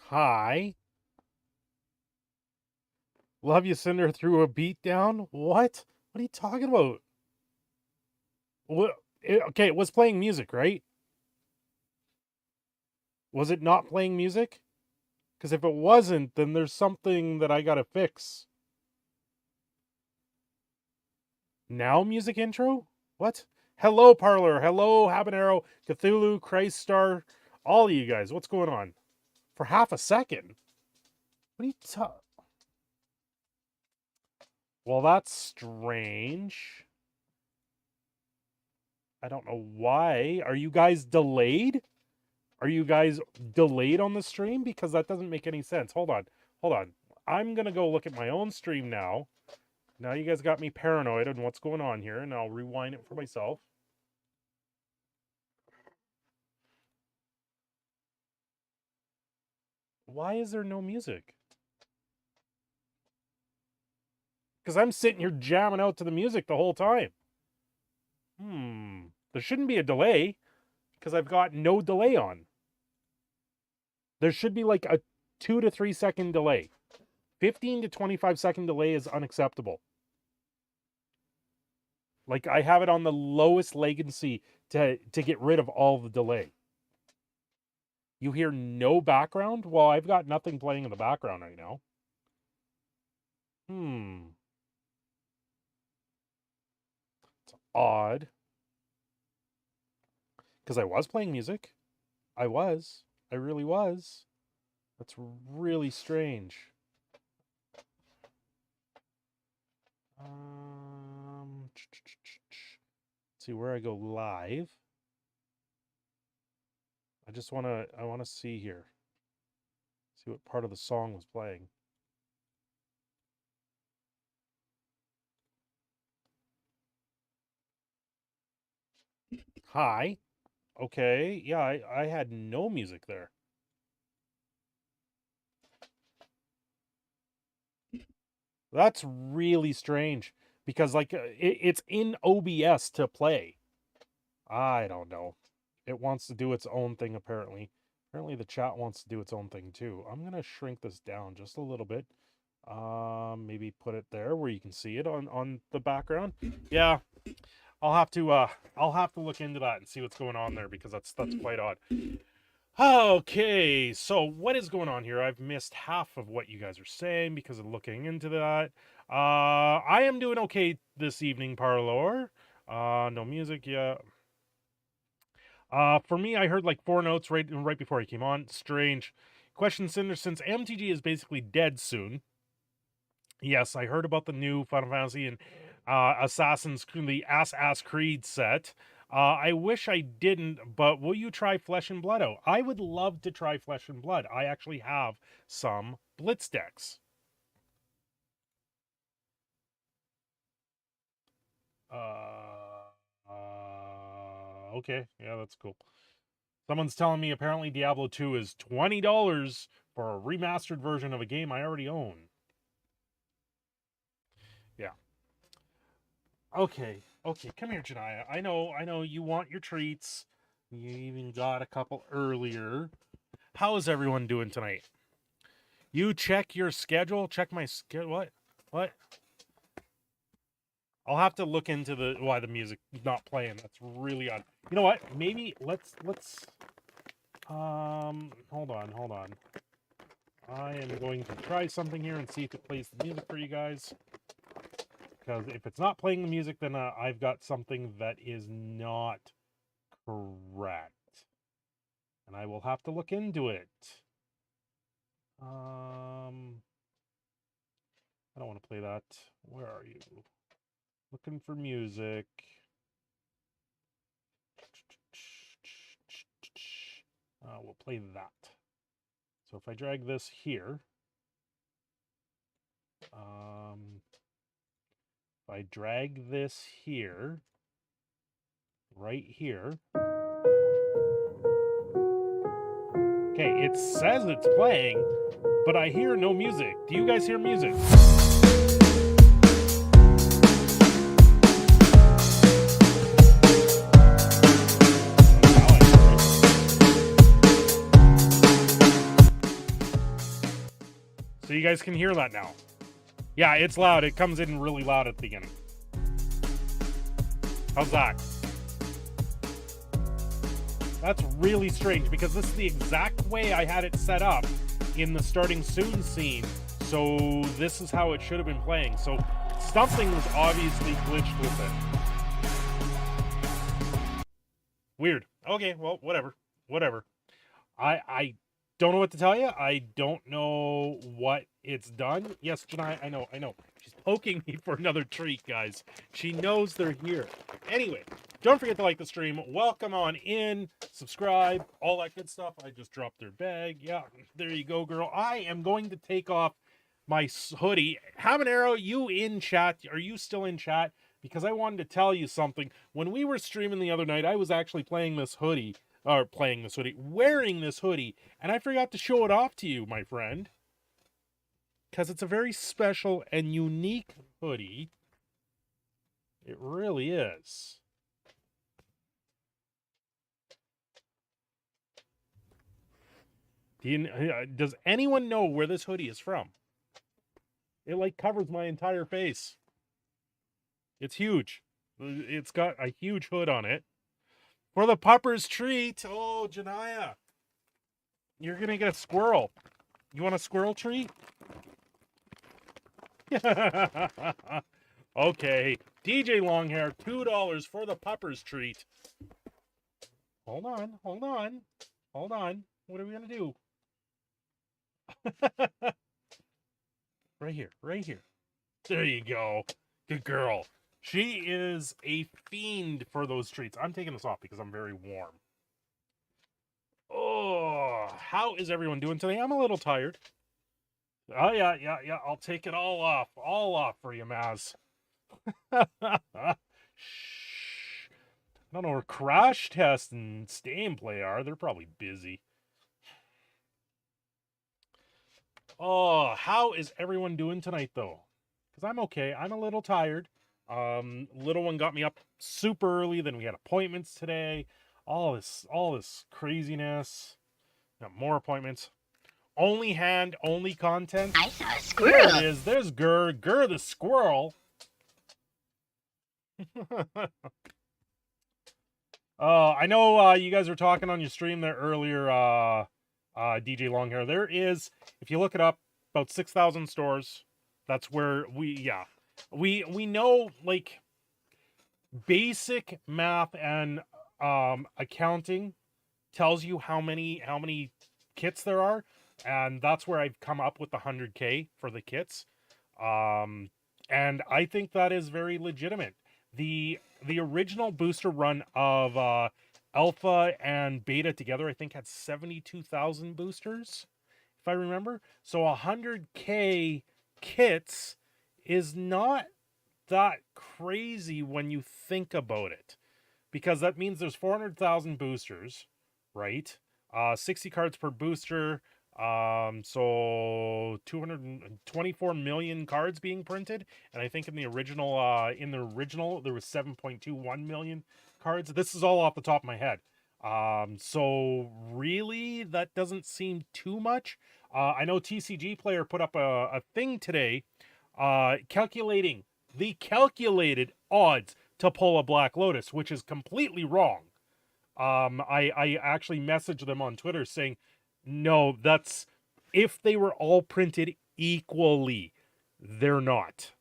Hi. Love you, Cinder, threw a beat down? What? What are you talking about? What? Okay, it was playing music, right? Was it not playing music? Because if it wasn't, then there's something that I gotta fix. Now music intro? What? Hello, Parlor. Hello, Habanero, Cthulhu, Christ Star, all of you guys. What's going on? For half a second? What are you talking? Well, that's strange. I don't know why. Are you guys delayed? Are you guys delayed on the stream? Because that doesn't make any sense. Hold on. Hold on. I'm going to go look at my own stream now. Now you guys got me paranoid on what's going on here, and I'll rewind it for myself. Why is there no music? Because I'm sitting here jamming out to the music the whole time. There shouldn't be a delay, because I've got no delay on. There should be like a 2 to 3 second delay. 15 to 25 second delay is unacceptable. Like, I have it on the lowest latency to get rid of all the delay. You hear no background? Well, I've got nothing playing in the background right now. It's odd. Because I was playing music. I was. I really was. That's really strange. See where I go live. I want to see here. See what part of the song was playing. Hi. Okay. Yeah, I had no music there. That's really strange because like it's in OBS to play. I don't know. It wants to do its own thing apparently. Apparently the chat wants to do its own thing too. I'm going to shrink this down just a little bit. Maybe put it there where you can see it on the background. Yeah. I'll have to look into that and see what's going on there because that's quite odd. Okay, so what is going on here? I've missed half of what you guys are saying because of looking into that. I am doing okay this evening, Parlor. No music yet. For me, I heard like 4 notes right before I came on. Strange. Question, Cinder, since MTG is basically dead soon. Yes, I heard about the new Final Fantasy and Assassin's the Ass Creed set. I wish I didn't, but will you try Flesh and Blood out? I would love to try Flesh and Blood. I actually have some Blitz decks. Okay, yeah, that's cool. Someone's telling me apparently Diablo 2 is $20 for a remastered version of a game I already own. Yeah. Okay, come here, Janaya. I know you want your treats. You even got a couple earlier. How is everyone doing tonight? You check your schedule? Check my schedule? What? I'll have to look into why the music's not playing. That's really odd. You know what? Maybe let's hold on. I am going to try something here and see if it plays the music for you guys. Because if it's not playing the music, then I've got something that is not correct. And I will have to look into it. I don't want to play that. Where are you? Looking for music. We'll play that. So if I drag this here, if I drag this here, right here. Okay, it says it's playing, but I hear no music. Do you guys hear music? So you guys can hear that now. Yeah, it's loud. It comes in really loud at the beginning. How's that? That's really strange because this is the exact way I had it set up in the starting soon scene. So this is how it should have been playing. So something was obviously glitched with it. Weird. Okay, well, whatever. Whatever. I don't know what to tell you. I don't know what it's done. Yes, Janai, I know. She's poking me for another treat, guys. She knows they're here. Anyway, don't forget to like the stream. Welcome on in. Subscribe. All that good stuff. I just dropped their bag. Yeah, there you go, girl. I am going to take off my hoodie. Habanero, you in chat? Are you still in chat? Because I wanted to tell you something. When we were streaming the other night, I was actually wearing this hoodie, and I forgot to show it off to you, my friend. Because it's a very special and unique hoodie. It really is. Does anyone know where this hoodie is from? It like covers my entire face. It's huge. It's got a huge hood on it. For the pupper's treat. Oh, Janaya. You're going to get a squirrel. You want a squirrel treat? Okay. DJ Longhair, $2 for the pupper's treat. Hold on. What are we going to do? Right here. There you go. Good girl. She is a fiend for those treats. I'm taking this off because I'm very warm. Oh, how is everyone doing today? I'm a little tired. Oh, yeah. I'll take it all off. All off for you, Maz. Shh. I don't know where Crash Test and Stay and Play are. They're probably busy. Oh, how is everyone doing tonight, though? Because I'm okay. I'm a little tired. Little one got me up super early. Then we had appointments today. All this craziness. Got more appointments. Only hand, only content. I saw a squirrel. There it is. There's Gur the squirrel. I know you guys were talking on your stream there earlier, DJ Longhair. There is, if you look it up, about 6,000 stores. That's where we know, like, basic math and accounting tells you how many kits there are, and that's where I've come up with the 100K for the kits. And I think that is very legitimate. The original booster run of alpha and beta together, I think, had 72,000 boosters, if I remember. So 100K kits is not that crazy when you think about it, because that means there's 400,000 boosters, right? 60 cards per booster. So 224 million cards being printed, and I think in the original there was 7.21 million cards. This is all off the top of my head. So really, that doesn't seem too much. I know TCG Player put up a thing today, calculating the calculated odds to pull a Black Lotus, which is completely wrong. I actually messaged them on Twitter saying, no, that's if they were all printed equally. They're not.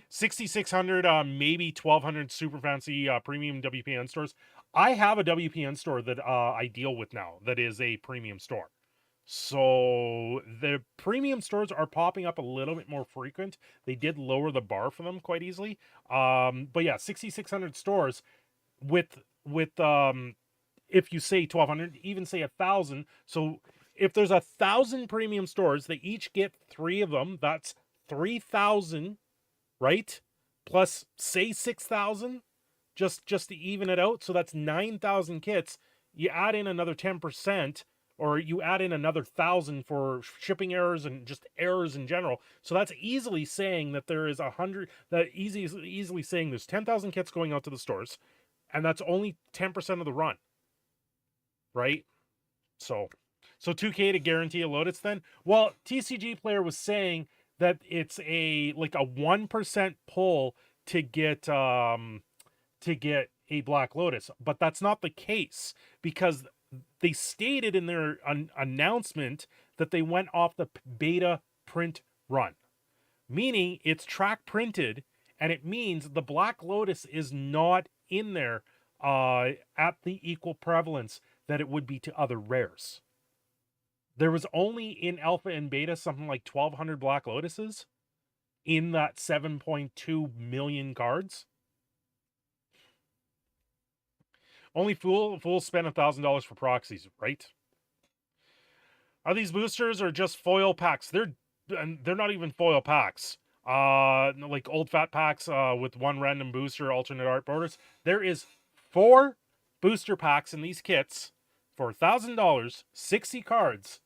6,600, maybe 1,200 super fancy premium WPN stores. I have a WPN store that I deal with now that is a premium store. So the premium stores are popping up a little bit more frequent. They did lower the bar for them quite easily. But yeah, 6,600 stores with if you say 1,200, even say 1,000. So if there's 1,000 premium stores, they each get 3 of them. That's 3,000, right? Plus, say 6,000, just to even it out. So that's 9,000 kits. You add in another 10%, or you add in another 1,000 for shipping errors and just errors in general. So that's easily saying that there is 100. That easily saying there's 10,000 kits going out to the stores, and that's only 10% of the run. Right? So So 2K to guarantee a Lotus then? Well, TCG Player was saying that it's a 1% pull to get a Black Lotus, but that's not the case because they stated in their announcement that they went off the beta print run, meaning it's track printed, and it means the Black Lotus is not in there at the equal prevalence that it would be to other rares. There was only in alpha and beta something like 1,200 Black Lotuses in that 7.2 million cards. Only fools spend $1,000 for proxies, right? Are these boosters or just foil packs? They're not even foil packs. Like old fat packs with one random booster, alternate art borders. There is 4 booster packs in these kits for $1,000, 60 cards,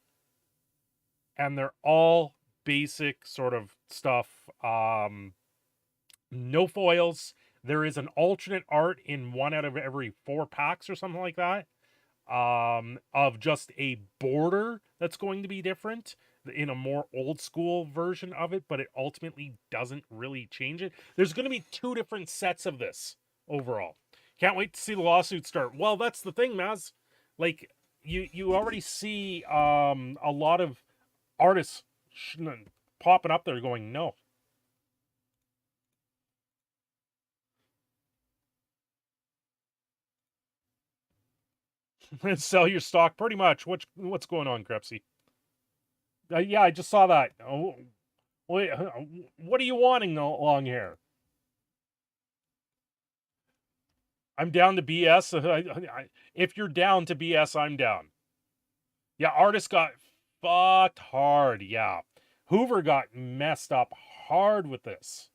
and they're all basic sort of stuff. No foils. There is an alternate art in 1 out of every 4 packs or something like that. Of just a border that's going to be different in a more old school version of it, but it ultimately doesn't really change it. There's going to be 2 different sets of this overall. Can't wait to see the lawsuit start. Well, that's the thing, Maz. Like, you already see a lot of artists popping up there going, no. Sell your stock, pretty much. What's going on, Krepsy? Yeah, I just saw that. Oh, wait, what are you wanting, long hair? I'm down to BS. If you're down to BS, I'm down. Yeah, artists got fucked hard. Yeah, Hoover got messed up hard with this.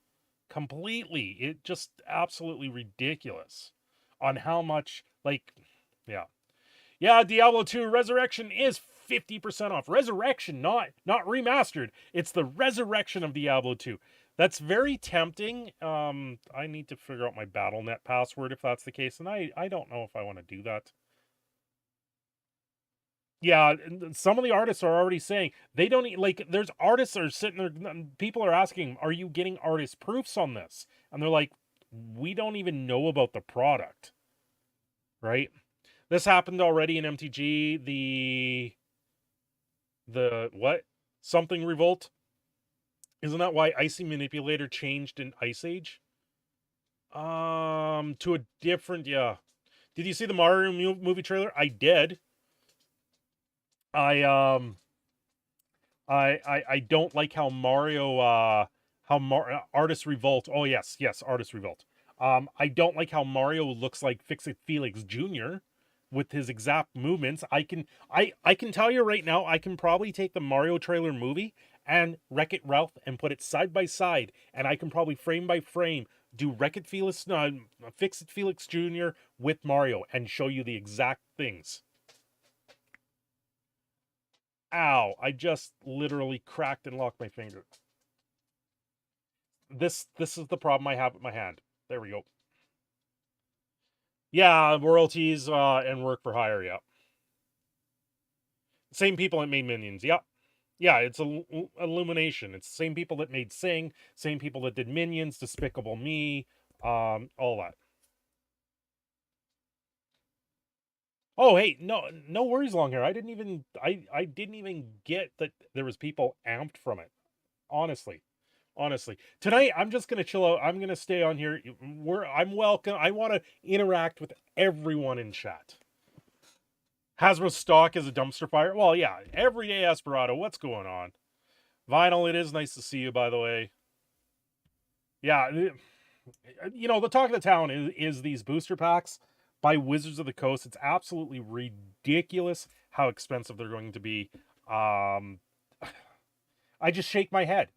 Completely. It just absolutely ridiculous on how much, like, yeah. Yeah, Diablo 2 Resurrection is 50% off. Resurrection, not remastered. It's the resurrection of Diablo 2. That's very tempting. I need to figure out my BattleNet password if that's the case, and I don't know if I want to do that. Yeah, some of the artists are already saying they don't like. There's artists that are sitting there. People are asking, "Are you getting artist proofs on this?" And they're like, "We don't even know about the product." Right? This happened already in MTG. The what? Something Revolt. Isn't that why Icy Manipulator changed in Ice Age? To a different, yeah. Did you see the Mario movie trailer? I did. I don't like how Mario Artist Revolt. Oh yes, Artist Revolt. I don't like how Mario looks like Fix-It Felix Jr. with his exact movements. I can tell you right now, I can probably take the Mario trailer movie and Wreck-It Ralph and put it side by side, and I can probably frame by frame do Wreck-It Felix, Fix-It Felix Jr. with Mario and show you the exact things. Ow, I just literally cracked and locked my finger. This is the problem I have with my hand. There we go. Yeah, royalties and work for hire, yeah. Same people that made Minions, yeah. Yeah, it's Illumination. It's the same people that made Sing, same people that did Minions, Despicable Me, all that. Oh, hey, no worries, long hair. I didn't even get that there was people amped from it. Honestly. Tonight I'm just gonna chill out. I'm gonna stay on here. I'm welcome. I want to interact with everyone in chat. Hasbro stock is a dumpster fire. Well, yeah, everyday Esperado. What's going on? Vinyl, it is nice to see you, by the way. Yeah, you know, the talk of the town is these booster packs by Wizards of the Coast. It's absolutely ridiculous how expensive they're going to be. I just shake my head.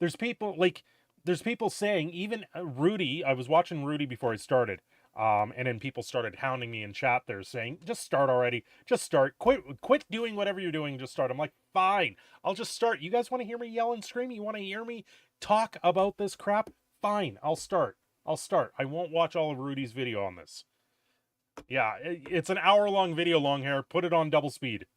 There's people saying, even Rudy, I was watching Rudy before I started. And then people started hounding me in chat there saying, just start already. Just start. Quit doing whatever you're doing. Just start. I'm like, fine. I'll just start. You guys want to hear me yell and scream? You want to hear me talk about this crap? Fine. I'll start. I won't watch all of Rudy's video on this. Yeah, it's an hour-long video, long hair. Put it on double speed.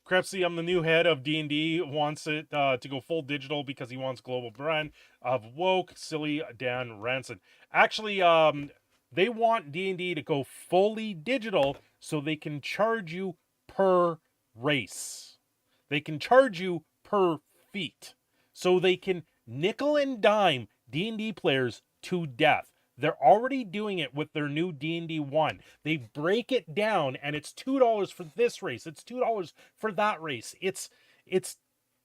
Krebsy, I'm the new head of D&D, wants it to go full digital because he wants global brand of woke, silly Dan Ranson. Actually, they want D&D to go fully digital so they can charge you per race. They can charge you per feat. So they can nickel and dime D&D players to death. They're already doing it with their new D&D 1. They break it down and it's $2 for this race. It's $2 for that race. It's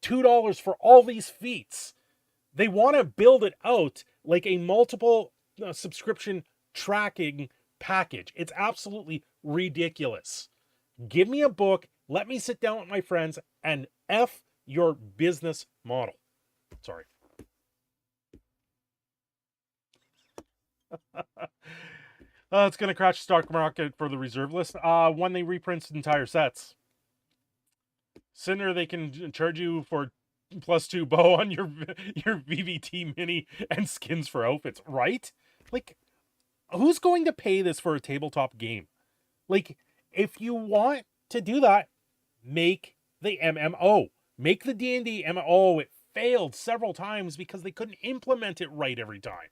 $2 for all these feats. They want to build it out like a multiple subscription tracking package. It's absolutely ridiculous. Give me a book, let me sit down with my friends and F your business model. Sorry. It's going to crash the stock market for the reserve list when they reprint entire sets. Cinder, they can charge you for +2 bow on your VVT mini and skins for outfits, right? Like, who's going to pay this for a tabletop game? Like, if you want to do that, make the MMO. Make the D&D MMO. It failed several times because they couldn't implement it right every time.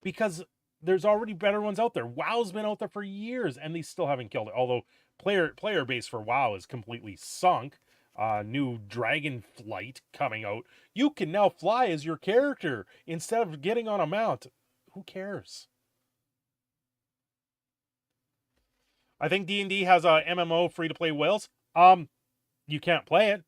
Because there's already better ones out there. WoW's been out there for years and they still haven't killed it. Although player base for WoW is completely sunk. New Dragonflight coming out. You can now fly as your character instead of getting on a mount. Who cares? I think D&D has a MMO free-to-play whales. You can't play it.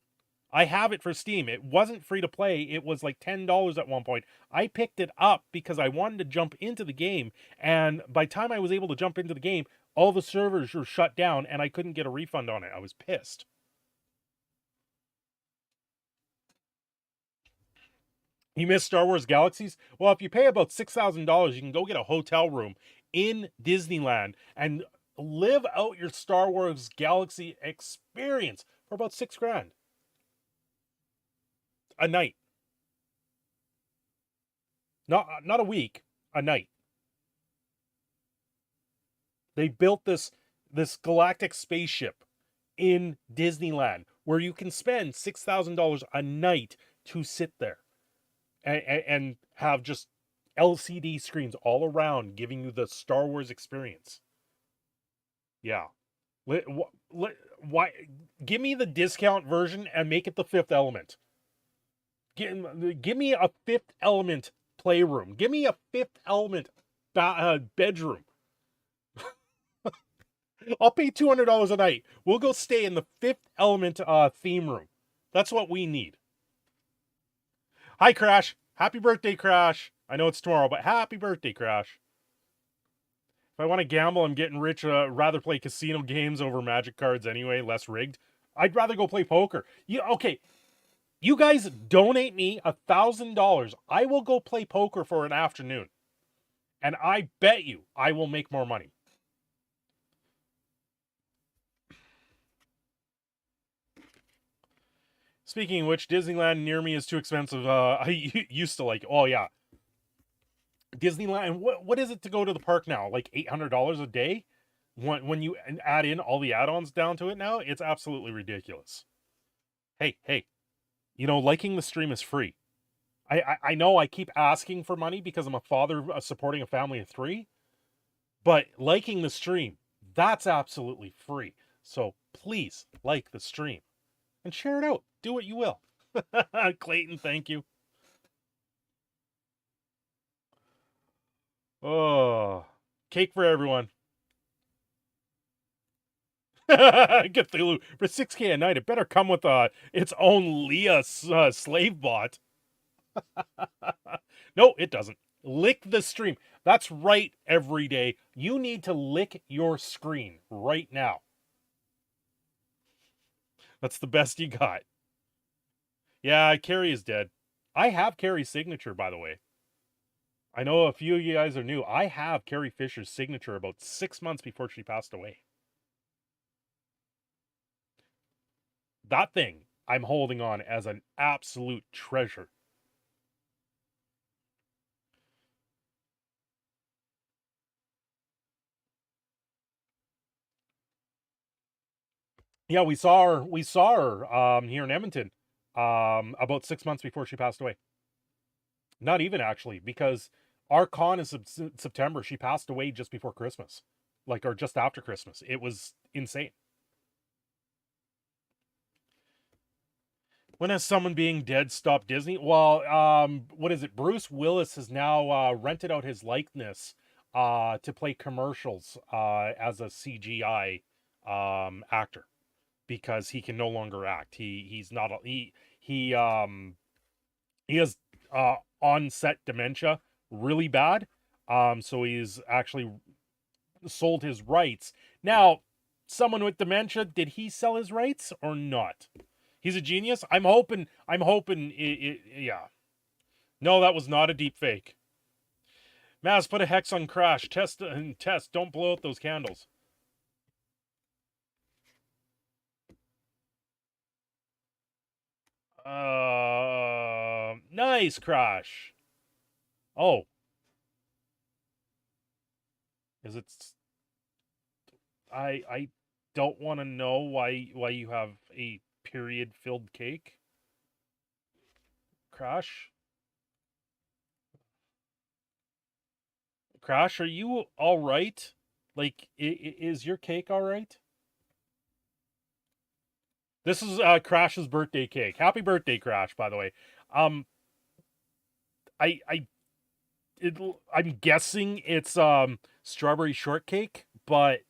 I have it for Steam. It wasn't free to play. It was like $10 at one point. I picked it up because I wanted to jump into the game. And by the time I was able to jump into the game, all the servers were shut down and I couldn't get a refund on it. I was pissed. You missed Star Wars Galaxies? Well, if you pay about $6,000, you can go get a hotel room in Disneyland and live out your Star Wars Galaxy experience for about $6,000 a night. Not a week, a night. They built this galactic spaceship in Disneyland where you can spend $6,000 a night to sit there and have just LCD screens all around giving you the Star Wars experience. Yeah. Why? Give me the discount version and make it the Fifth Element. Give me a Fifth Element playroom. Give me a Fifth Element bedroom. I'll pay $200 a night. We'll go stay in the Fifth Element theme room. That's what we need. Hi, Crash. Happy birthday, Crash. I know it's tomorrow, but happy birthday, Crash. If I want to gamble, I'm getting rich. Rather play casino games over Magic cards anyway, less rigged. I'd rather go play poker. Okay. You guys donate me $1,000. I will go play poker for an afternoon. And I bet you I will make more money. Speaking of which, Disneyland near me is too expensive. I used to like, oh yeah. Disneyland, what is it to go to the park now? Like $800 a day? When you add in all the add-ons down to it now, it's absolutely ridiculous. Hey, liking the stream is free. I know I keep asking for money because I'm a father supporting a family of 3, but liking the stream, that's absolutely free. So please like the stream and share it out. Do what you will. Clayton, thank you. Oh, cake for everyone. Cthulhu for $6,000 a night. It better come with its own Leah slave bot. No, it doesn't. Lick the stream. That's right, every day. You need to lick your screen right now. That's the best you got. Yeah, Carrie is dead. I have Carrie's signature, by the way. I know a few of you guys are new. I have Carrie Fisher's signature about 6 months before she passed away. That thing I'm holding on as an absolute treasure. Yeah, we saw her here in Edmonton about 6 months before she passed away. Not even actually, because our con is September. She passed away just before Christmas, like, or just after Christmas. It was insane. When has someone being dead stopped Disney? Well, what is it? Bruce Willis has now rented out his likeness to play commercials as a CGI actor because he can no longer act. He's not he has on-set dementia really bad. So he's actually sold his rights. Now, someone with dementia, did he sell his rights or not? He's a genius. I'm hoping. Yeah. No, that was not a deep fake. Maz, put a hex on Crash. Test and test. Don't blow out those candles. Nice, Crash. Oh. Is it? I don't want to know why you have a period filled cake. Crash. Crash, are you all right? Like, is your cake all right? This is Crash's birthday cake. Happy birthday, Crash! By the way, um, I I'm guessing it's strawberry shortcake, but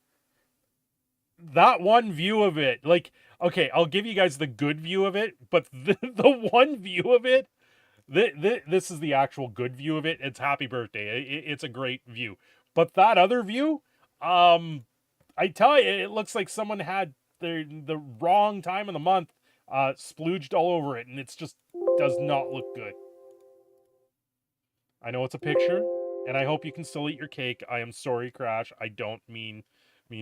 that one view of it, like, okay, I'll give you guys the good view of it, but the one view of it, this is the actual good view of it. It's happy birthday. It's a great view, but that other view, I tell you, it looks like someone had the wrong time of the month splooged all over it, and it's just does not look good. I know it's a picture, and I hope you can still eat your cake. I am sorry, Crash. I don't mean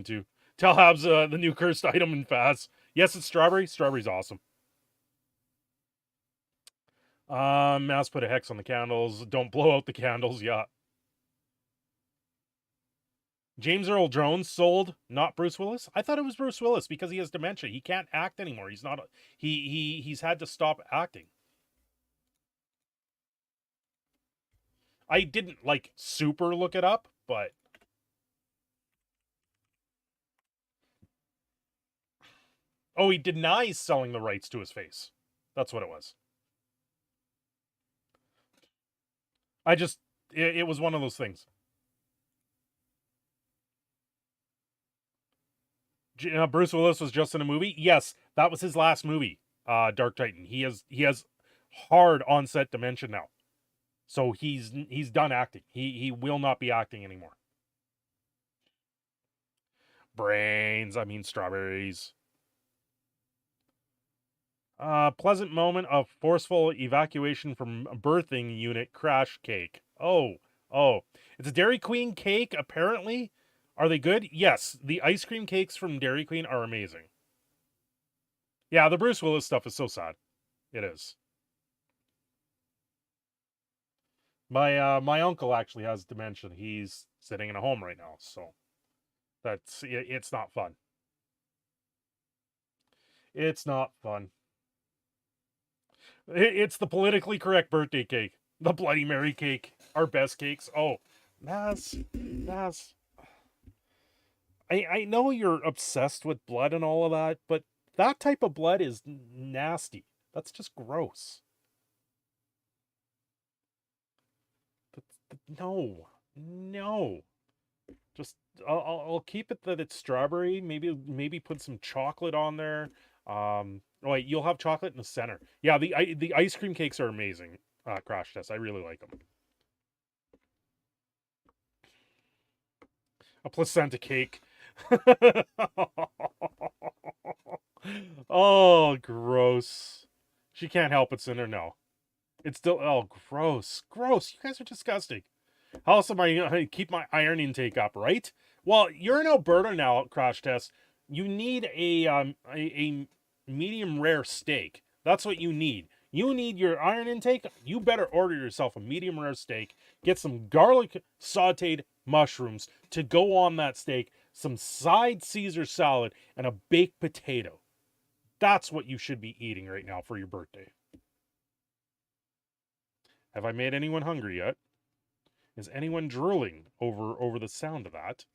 to. Tell Habs the new cursed item in Faz. Yes, it's strawberry. Strawberry's awesome. Mouse put a hex on the candles. Don't blow out the candles. Yeah. James Earl Jones sold, not Bruce Willis. I thought it was Bruce Willis because he has dementia. He can't act anymore. He's not. He's had to stop acting. I didn't like super look it up, but oh, he denies selling the rights to his face. That's what it was. It was one of those things. Bruce Willis was just in a movie. Yes, that was his last movie. Dark Titan. He has hard onset dementia now, so he's done acting. He will not be acting anymore. Brains. I mean strawberries. Pleasant moment of forceful evacuation from birthing unit crash cake. Oh, it's a Dairy Queen cake. Apparently, are they good? Yes, the ice cream cakes from Dairy Queen are amazing. Yeah, the Bruce Willis stuff is so sad. It is. My uncle actually has dementia. He's sitting in a home right now, so it's not fun. It's not fun. It's the politically correct birthday cake. The Bloody Mary cake. Our best cakes. Oh, Maz. I know you're obsessed with blood and all of that, but that type of blood is nasty. That's just gross. No. Just I'll keep it that it's strawberry. Maybe put some chocolate on there. Oh wait, you'll have chocolate in the center. Yeah, the ice cream cakes are amazing. Crash Test. I really like them. A placenta cake. Oh, gross. She can't help it, Cinder. No. It's still, oh, gross. Gross. You guys are disgusting. How else am I going to keep my iron intake up, right? Well, you're in Alberta now, Crash Test. You need a medium rare steak. That's what you need. You need your iron intake. You better order yourself a medium rare steak. Get some garlic sauteed mushrooms to go on that steak, some side Caesar salad, and a baked potato. That's what you should be eating right now for your birthday. Have I made anyone hungry yet? Is anyone drooling over the sound of that?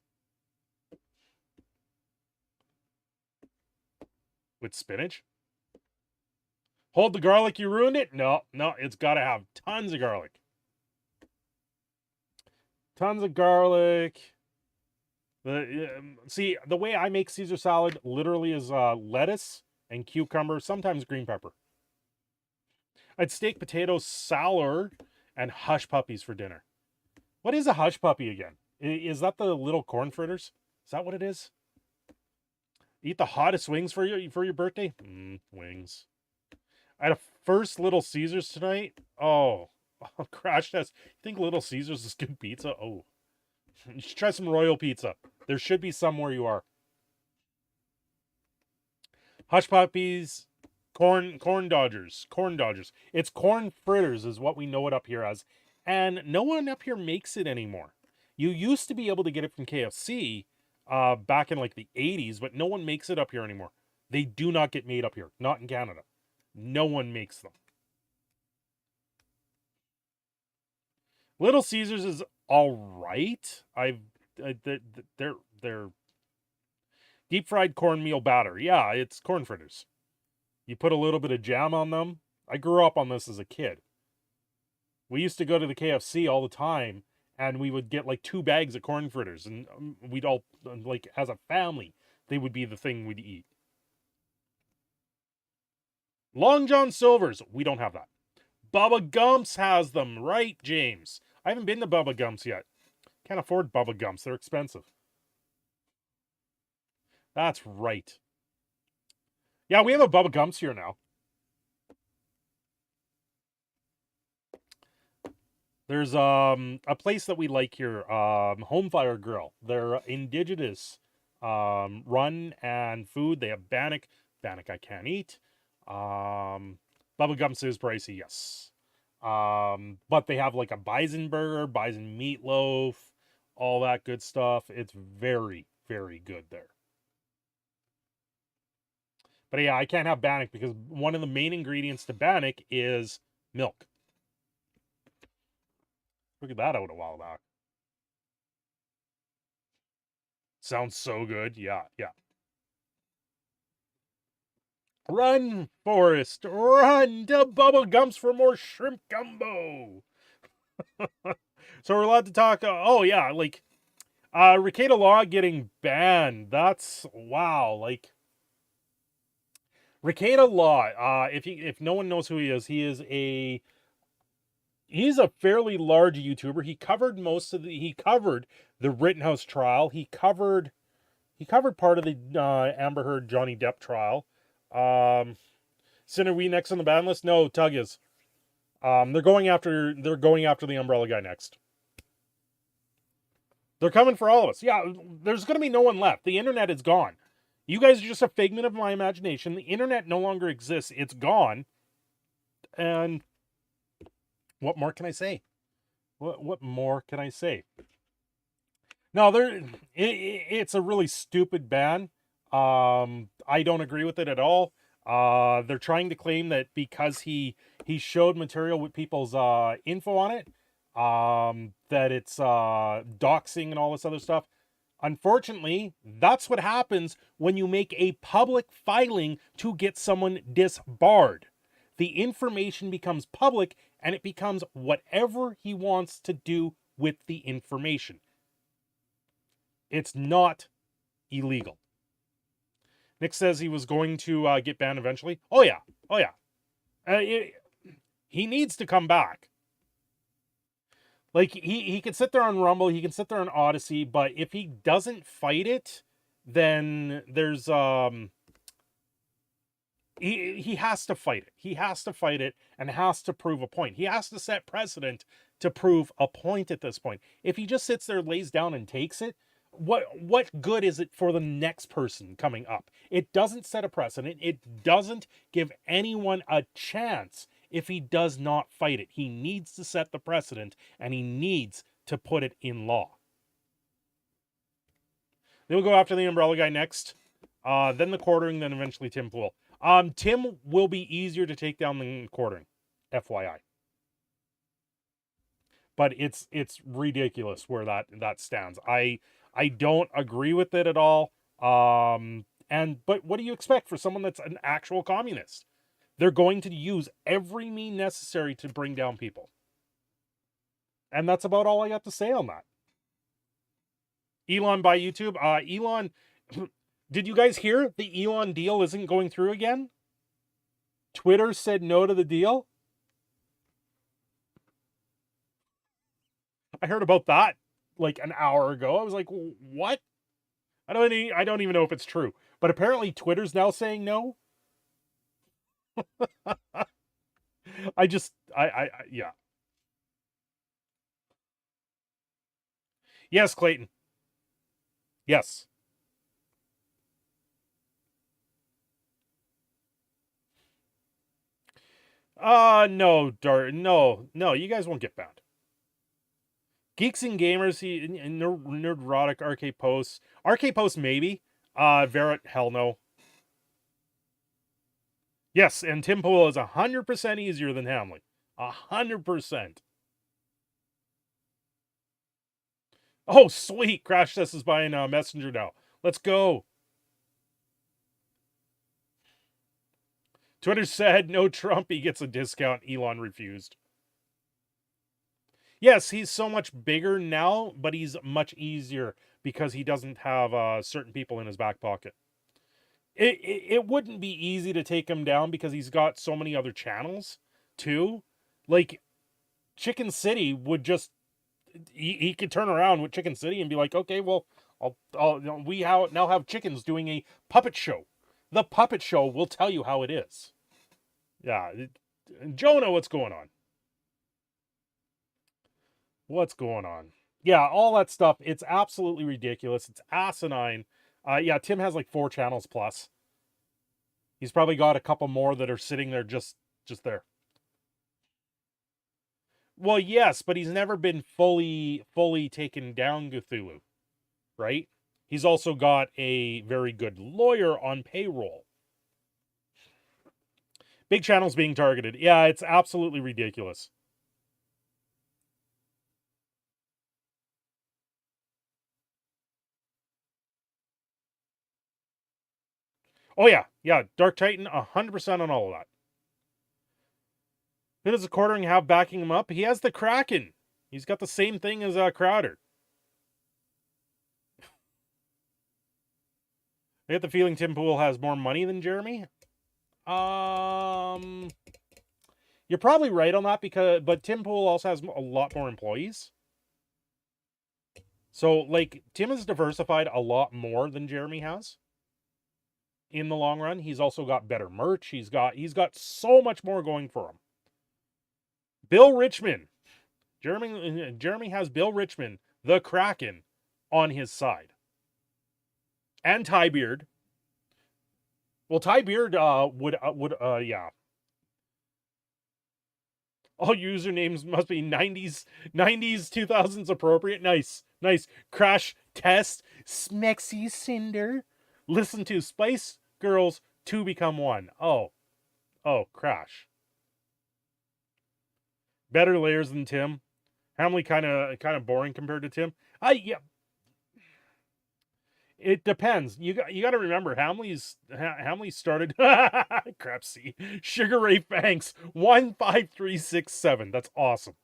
With spinach? Hold the garlic, you ruined it? No, it's got to have tons of garlic. Tons of garlic. See, the way I make Caesar salad literally is lettuce and cucumber, sometimes green pepper. I'd steak, potatoes, sour, and hush puppies for dinner. What is a hush puppy again? Is that the little corn fritters? Is that what it is? Eat the hottest wings for your birthday? Wings. I had a first Little Caesars tonight. Oh, crash test. You think Little Caesars is good pizza? Oh, you should try some Royal Pizza. There should be some where you are. Hush puppies, corn dodgers. It's corn fritters is what we know it up here as. And no one up here makes it anymore. You used to be able to get it from KFC back in like the 80s, but no one makes it up here anymore. They do not get made up here. Not in Canada. No one makes them. Little Caesars is all right. They're deep fried cornmeal batter. Yeah, it's corn fritters. You put a little bit of jam on them. I grew up on this as a kid. We used to go to the KFC all the time, and we would get like 2 bags of corn fritters, and we'd all, like, as a family, they would be the thing we'd eat. Long John Silver's. We don't have that. Bubba Gumps has them, right, James? I haven't been to Bubba Gumps yet. Can't afford Bubba Gumps. They're expensive. That's right. Yeah, we have a Bubba Gumps here now. There's a place that we like here, Homefire Grill. They're indigenous run and food. They have bannock. Bannock I can't eat. Bubba Gumps is pricey, yes. But they have like a bison burger, bison meatloaf, all that good stuff. It's very, very good there. But yeah, I can't have bannock because one of the main ingredients to bannock is milk. Look at that out a while back. Sounds so good. Yeah. Run, Forrest, run to Bubba Gumps for more shrimp gumbo. So we're allowed to talk. Oh yeah, like Rekieta Law getting banned. That's wow. Like Rekieta Law. If no one knows who he is he's a fairly large YouTuber. He covered he covered the Rittenhouse trial. He covered part of the Amber Heard Johnny Depp trial. Sin, are we next on the ban list? No, Tug is. They're going after the Umbrella guy next. They're coming for all of us. Yeah, there's going to be no one left. The internet is gone. You guys are just a figment of my imagination. The internet no longer exists. It's gone. And what more can I say? What more can I say? No, it's a really stupid ban. I don't agree with it at all. They're trying to claim that because he showed material with people's info on it, that it's doxing and all this other stuff. Unfortunately, that's what happens when you make a public filing to get someone disbarred. The information becomes public, and it becomes whatever he wants to do with the information. It's not illegal. Nick says he was going to get banned eventually. Oh yeah. He needs to come back. Like, he can sit there on Rumble, he can sit there on Odyssey, but if he doesn't fight it, then there's he has to fight it. He has to fight it and has to prove a point. He has to set precedent to prove a point at this point. If he just sits there, lays down, and takes it, what good is it for the next person coming up? It doesn't set a precedent. It doesn't give anyone a chance if he does not fight it. He needs to set the precedent, and he needs to put it in law. Then we'll go after the Umbrella guy next. Then the Quartering, then eventually Tim Pool. Tim will be easier to take down than quartering, FYI. But it's ridiculous where that stands. I don't agree with it at all. But what do you expect for someone that's an actual communist? They're going to use every mean necessary to bring down people. And that's about all I got to say on that. Elon by YouTube. Elon, did you guys hear the Elon deal isn't going through again? Twitter said no to the deal. I heard about that like an hour ago. I was like, what? I don't even know if it's true. But apparently Twitter's now saying no. Yeah. Yes, Clayton. Yes. No, no, you guys won't get banned. Geeks and Gamers, Nerdrotic, Arcade Posts. Arcade Posts, maybe. Verret, hell no. Yes, and Tim Pool is 100% easier than Hamley. 100%. Oh, sweet. Crash Test is buying Messenger now. Let's go. Twitter said no Trump, he gets a discount. Elon refused. Yes, he's so much bigger now, but he's much easier because he doesn't have certain people in his back pocket. It wouldn't be easy to take him down because he's got so many other channels too. Like Chicken City would just he could turn around with Chicken City and be like, okay, well, we now have chickens doing a puppet show. The puppet show will tell you how it is. Yeah, Jonah, what's going on? What's going on? Yeah, all that stuff. It's absolutely ridiculous. It's asinine. Yeah, Tim has like 4 channels plus. He's probably got a couple more that are sitting there just there. Well, yes, but he's never been fully taken down Cthulhu, right? He's also got a very good lawyer on payroll. Big channels being targeted. Yeah, it's absolutely ridiculous. Oh, yeah. Yeah, Dark Titan, 100% on all of that. Who does the quartering have backing him up? He has the Kraken. He's got the same thing as Crowder. I get the feeling Tim Pool has more money than Jeremy. You're probably right on that but Tim Pool also has a lot more employees. So, like, Tim has diversified a lot more than Jeremy has. In the long run, he's also got better merch. He's got so much more going for him. Bill Richmond. Jeremy has Bill Richmond, the Kraken, on his side. And Ty Beard. Well, Ty Beard would yeah. All usernames must be 90s, 2000s appropriate. Nice. Crash Test, Smexy Cinder. Listen to Spice Girls 2 Become 1. Oh, Crash. Better layers than Tim. Hamley kind of boring compared to Tim. Yeah. It depends. You got to remember Hamley started Crapsy. Sugar Ray Fanks 15367. That's awesome.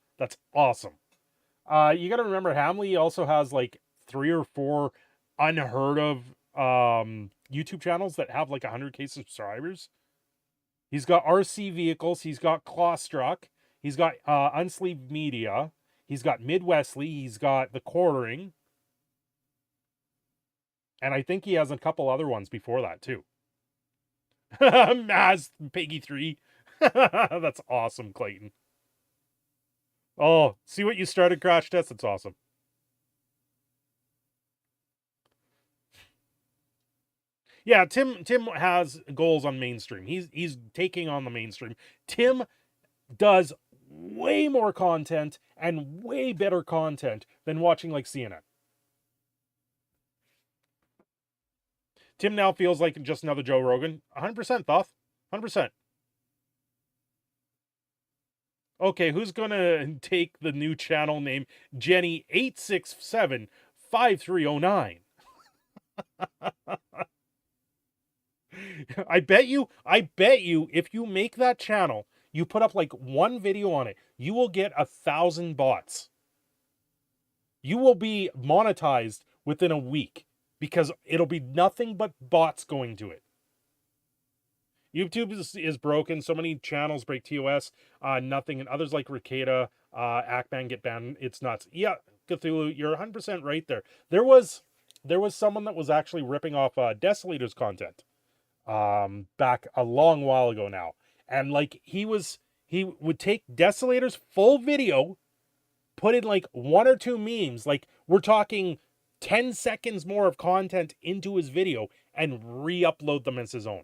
You got to remember Hamley also has like 3 or 4 unheard of YouTube channels that have like 100K subscribers. He's got RC Vehicles, he's got Clawstruck, he's got Unsleeved Media, he's got Midwestly, he's got The Quartering. And I think he has a couple other ones before that, too. Maz Peggy 3. That's awesome, Clayton. Oh, see what you started, Crash Test? That's awesome. Yeah, Tim has goals on mainstream. He's taking on the mainstream. Tim does way more content and way better content than watching like CNN. Tim now feels like just another Joe Rogan. 100% Thoth. 100%. Okay, who's gonna take the new channel name Jenny8675309? I bet you, if you make that channel, you put up like one video on it, you will get 1,000 bots. You will be monetized within a week because it'll be nothing but bots going to it. YouTube is broken. So many channels break TOS. Nothing, and others like Ricada, Ackman get banned. It's nuts. Yeah, Cthulhu, you're 100% right there. There was someone that was actually ripping off Desolator's content back a long while ago now, and like he would take Desolator's full video, put in like one or two memes, like we're talking 10 seconds more of content into his video, and re-upload them as his own.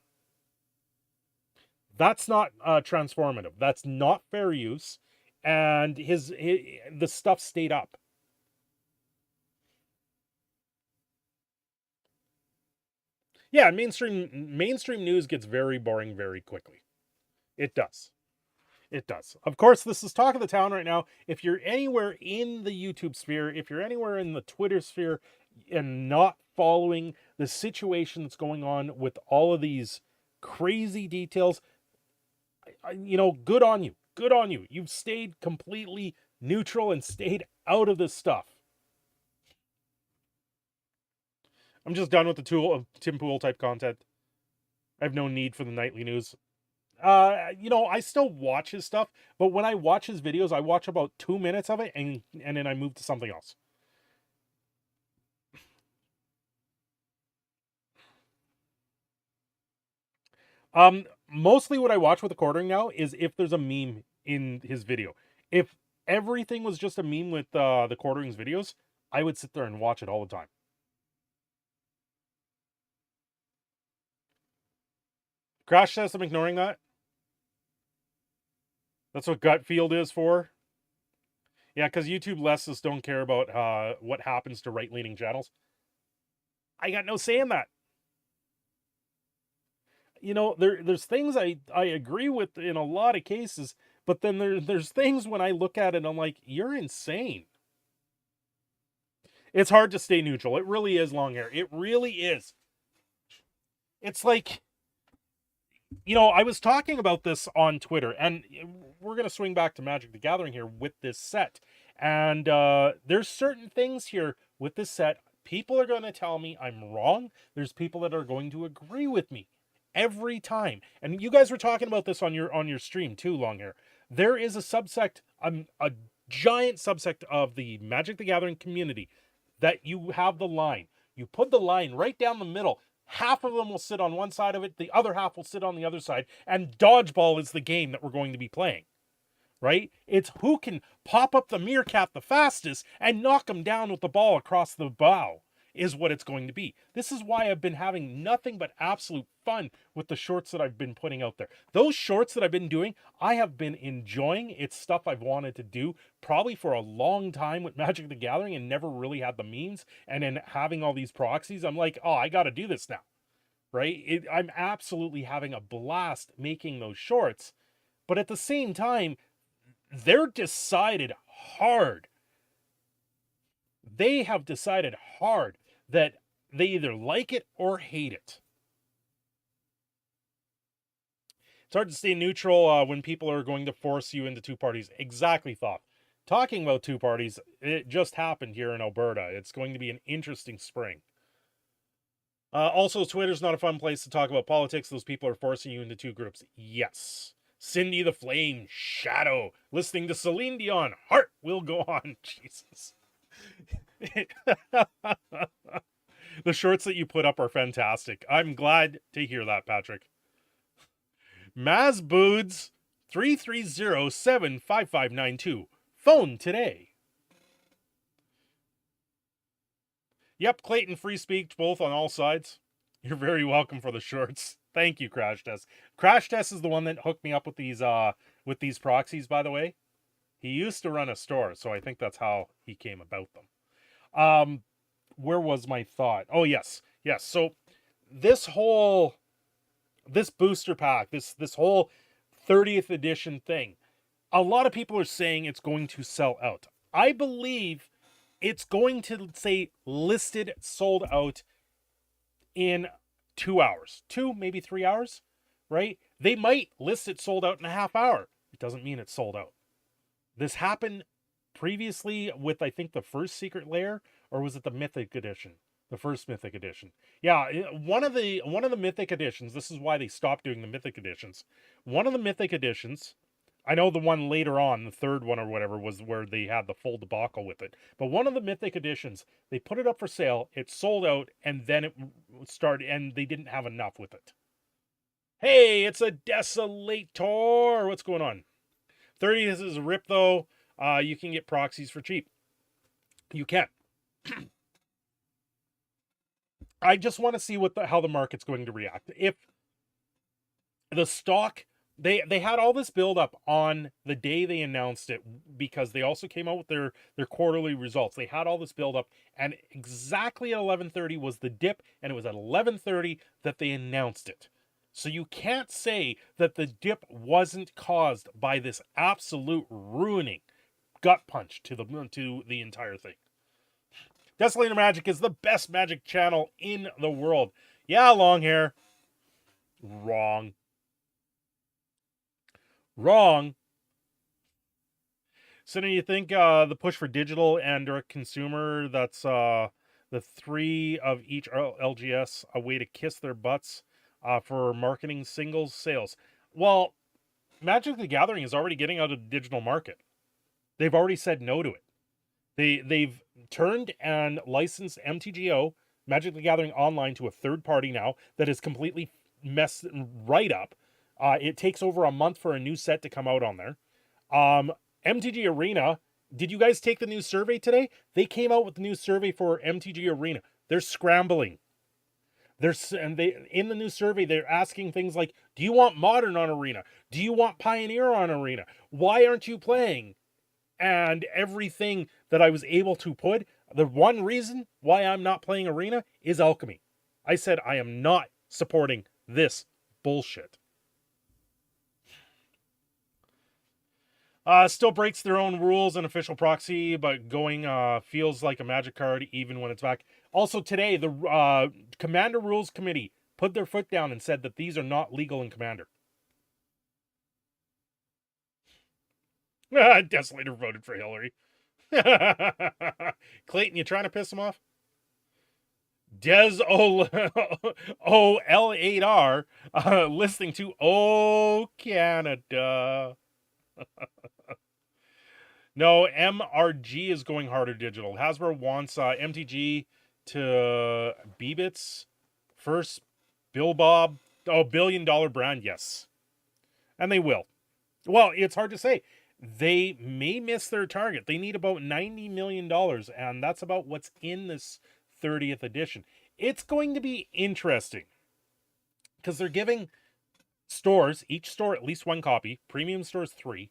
That's not transformative. That's not fair use, and the stuff stayed up. Yeah, mainstream news gets very boring very quickly. It does. It does. Of course, this is talk of the town right now. If you're anywhere in the YouTube sphere, if you're anywhere in the Twitter sphere and not following the situation that's going on with all of these crazy details, you know, good on you. Good on you. You've stayed completely neutral and stayed out of this stuff. I'm just done with the Tim Pool type content. I have no need for the nightly news. You know, I still watch his stuff, but when I watch his videos, I watch about 2 minutes of it and then I move to something else. Mostly what I watch with the quartering now is if there's a meme in his video. If everything was just a meme with the quartering's videos, I would sit there and watch it all the time. Crash test, I'm ignoring that. That's what gut field is for. Yeah, because YouTube leftists don't care about what happens to right-leaning channels. I got no say in that. You know, there's things I agree with in a lot of cases, but then there's things when I look at it, I'm like, you're insane. It's hard to stay neutral. It really is, long hair. It really is. It's like, you know, I was talking about this on Twitter, and we're going to swing back to Magic the Gathering here with this set. And there's certain things here with this set. People are going to tell me I'm wrong. There's people that are going to agree with me every time. And you guys were talking about this on your stream too, long hair. There is a subsect, a giant subsect of the Magic the Gathering community that you have the line. You put the line right down the middle. Half of them will sit on one side of it, the other half will sit on the other side, and dodgeball is the game that we're going to be playing. Right? It's who can pop up the meerkat the fastest and knock them down with the ball across the bow is what it's going to be. This is why I've been having nothing but absolute fun with the shorts that I've been putting out there. Those shorts that I've been doing, I have been enjoying. It's stuff I've wanted to do probably for a long time with Magic the Gathering and never really had the means. And then having all these proxies, I'm like, oh, I got to do this now. Right? I'm absolutely having a blast making those shorts. But at the same time, they're decided hard. They have decided hard that they either like it or hate it. It's hard to stay neutral when people are going to force you into two parties. Exactly, Thoth. Talking about two parties, it just happened here in Alberta. It's going to be an interesting spring. Also, Twitter's not a fun place to talk about politics. Those people are forcing you into two groups. Yes. Cindy the Flame, Shadow, listening to Celine Dion, Heart Will Go On. Jesus. The shorts that you put up are fantastic. I'm glad to hear that, Patrick. Mazboods 33075592. Phone today. Yep, Clayton free speak both on all sides. You're very welcome for the shorts. Thank you, Crash Test. Crash Test is the one that hooked me up with these proxies, by the way. He used to run a store, so I think that's how he came about them. Where was my thought? Oh, yes. Yes. So this whole this booster pack, this whole 30th edition thing, a lot of people are saying it's going to sell out. I believe it's going to say listed sold out in 2 hours, 2 maybe 3 hours, right? They might list it sold out in a half hour. It doesn't mean it's sold out. This happened previously with, I think, the first Secret Lair, or was it the Mythic Edition? The first Mythic Edition. Yeah, one of the Mythic Editions, this is why they stopped doing the Mythic Editions. One of the Mythic Editions, I know the one later on, the third one or whatever, was where they had the full debacle with it. But one of the Mythic Editions, they put it up for sale, it sold out, and then it started, and they didn't have enough with it. Hey, it's a Desolator! What's going on? 30th is a rip, though. You can get proxies for cheap. You can. I just want to see how the market's going to react. If the stock, they had all this build up on the day they announced it, because they also came out with their quarterly results. They had all this build up, and exactly at 11:30 was the dip, and it was at 11:30 that they announced it. So you can't say that the dip wasn't caused by this absolute ruining gut punch to the entire thing. Desolator Magic is the best magic channel in the world. Yeah, long hair. Wrong. Wrong. So do you think the push for digital and direct consumer, that's the 3 of each LGS, a way to kiss their butts for marketing singles sales? Well, Magic the Gathering is already getting out of the digital market. They've already said no to it. They've turned and licensed MTGO, Magic the Gathering Online, to a third party now that is completely messed right up. It takes over a month for a new set to come out on there. MTG Arena, did you guys take the new survey today? They came out with the new survey for MTG Arena. They're scrambling. In the new survey, they're asking things like, do you want Modern on Arena? Do you want Pioneer on Arena? Why aren't you playing? And everything that I was able to put, the one reason why I'm not playing Arena is Alchemy. I said I am not supporting this bullshit. Still breaks their own rules and official proxy, but going feels like a Magic card even when it's back. Also today, the Commander Rules Committee put their foot down and said that these are not legal in Commander. Desolator voted for Hillary. Clayton, you trying to piss him off? Des OL8R listening to Oh Canada. No, MRG is going harder digital. Hasbro wants MTG to Beebits first. Bill Bob. Oh, $1 billion brand, yes. And they will. Well, it's hard to say. They may miss their target. They need about $90 million, and that's about what's in this 30th edition. It's going to be interesting because they're giving stores, each store at least 1 copy, premium stores 3.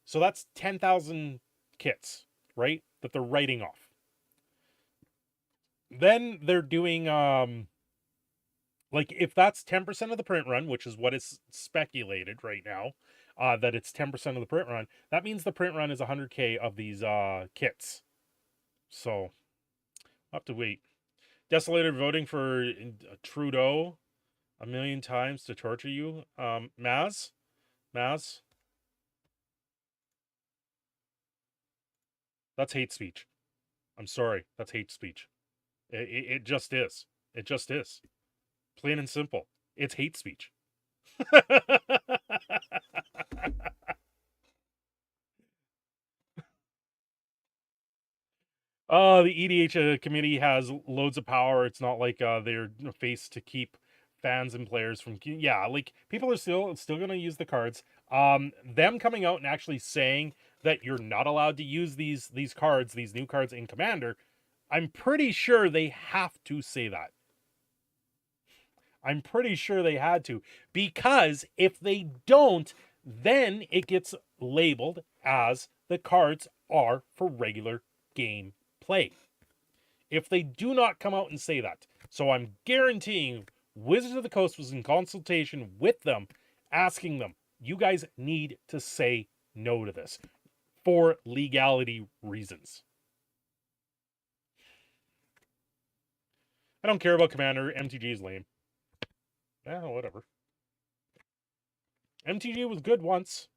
So that's 10,000 kits, right? That they're writing off. Then they're doing, like, if that's 10% of the print run, which is what is speculated right now, that it's 10% of the print run, that means the print run is 100K of these kits. So, I'll have to wait. Desolator voting for Trudeau 1 million times to torture you. Maz? That's hate speech. I'm sorry. That's hate speech. It just is. It just is. Plain and simple. It's hate speech. The EDH committee has loads of power. It's not like they're faced to keep fans and players from... Yeah, like, people are still going to use the cards. Them coming out and actually saying that you're not allowed to use these cards, these new cards in Commander, I'm pretty sure they have to say that. I'm pretty sure they had to. Because if they don't, then it gets labeled as the cards are for regular game play. If they do not come out and say that. So I'm guaranteeing Wizards of the Coast was in consultation with them, asking them, you guys need to say no to this for legality reasons. I don't care about Commander. MTG is lame. Yeah, whatever. MTG was good once.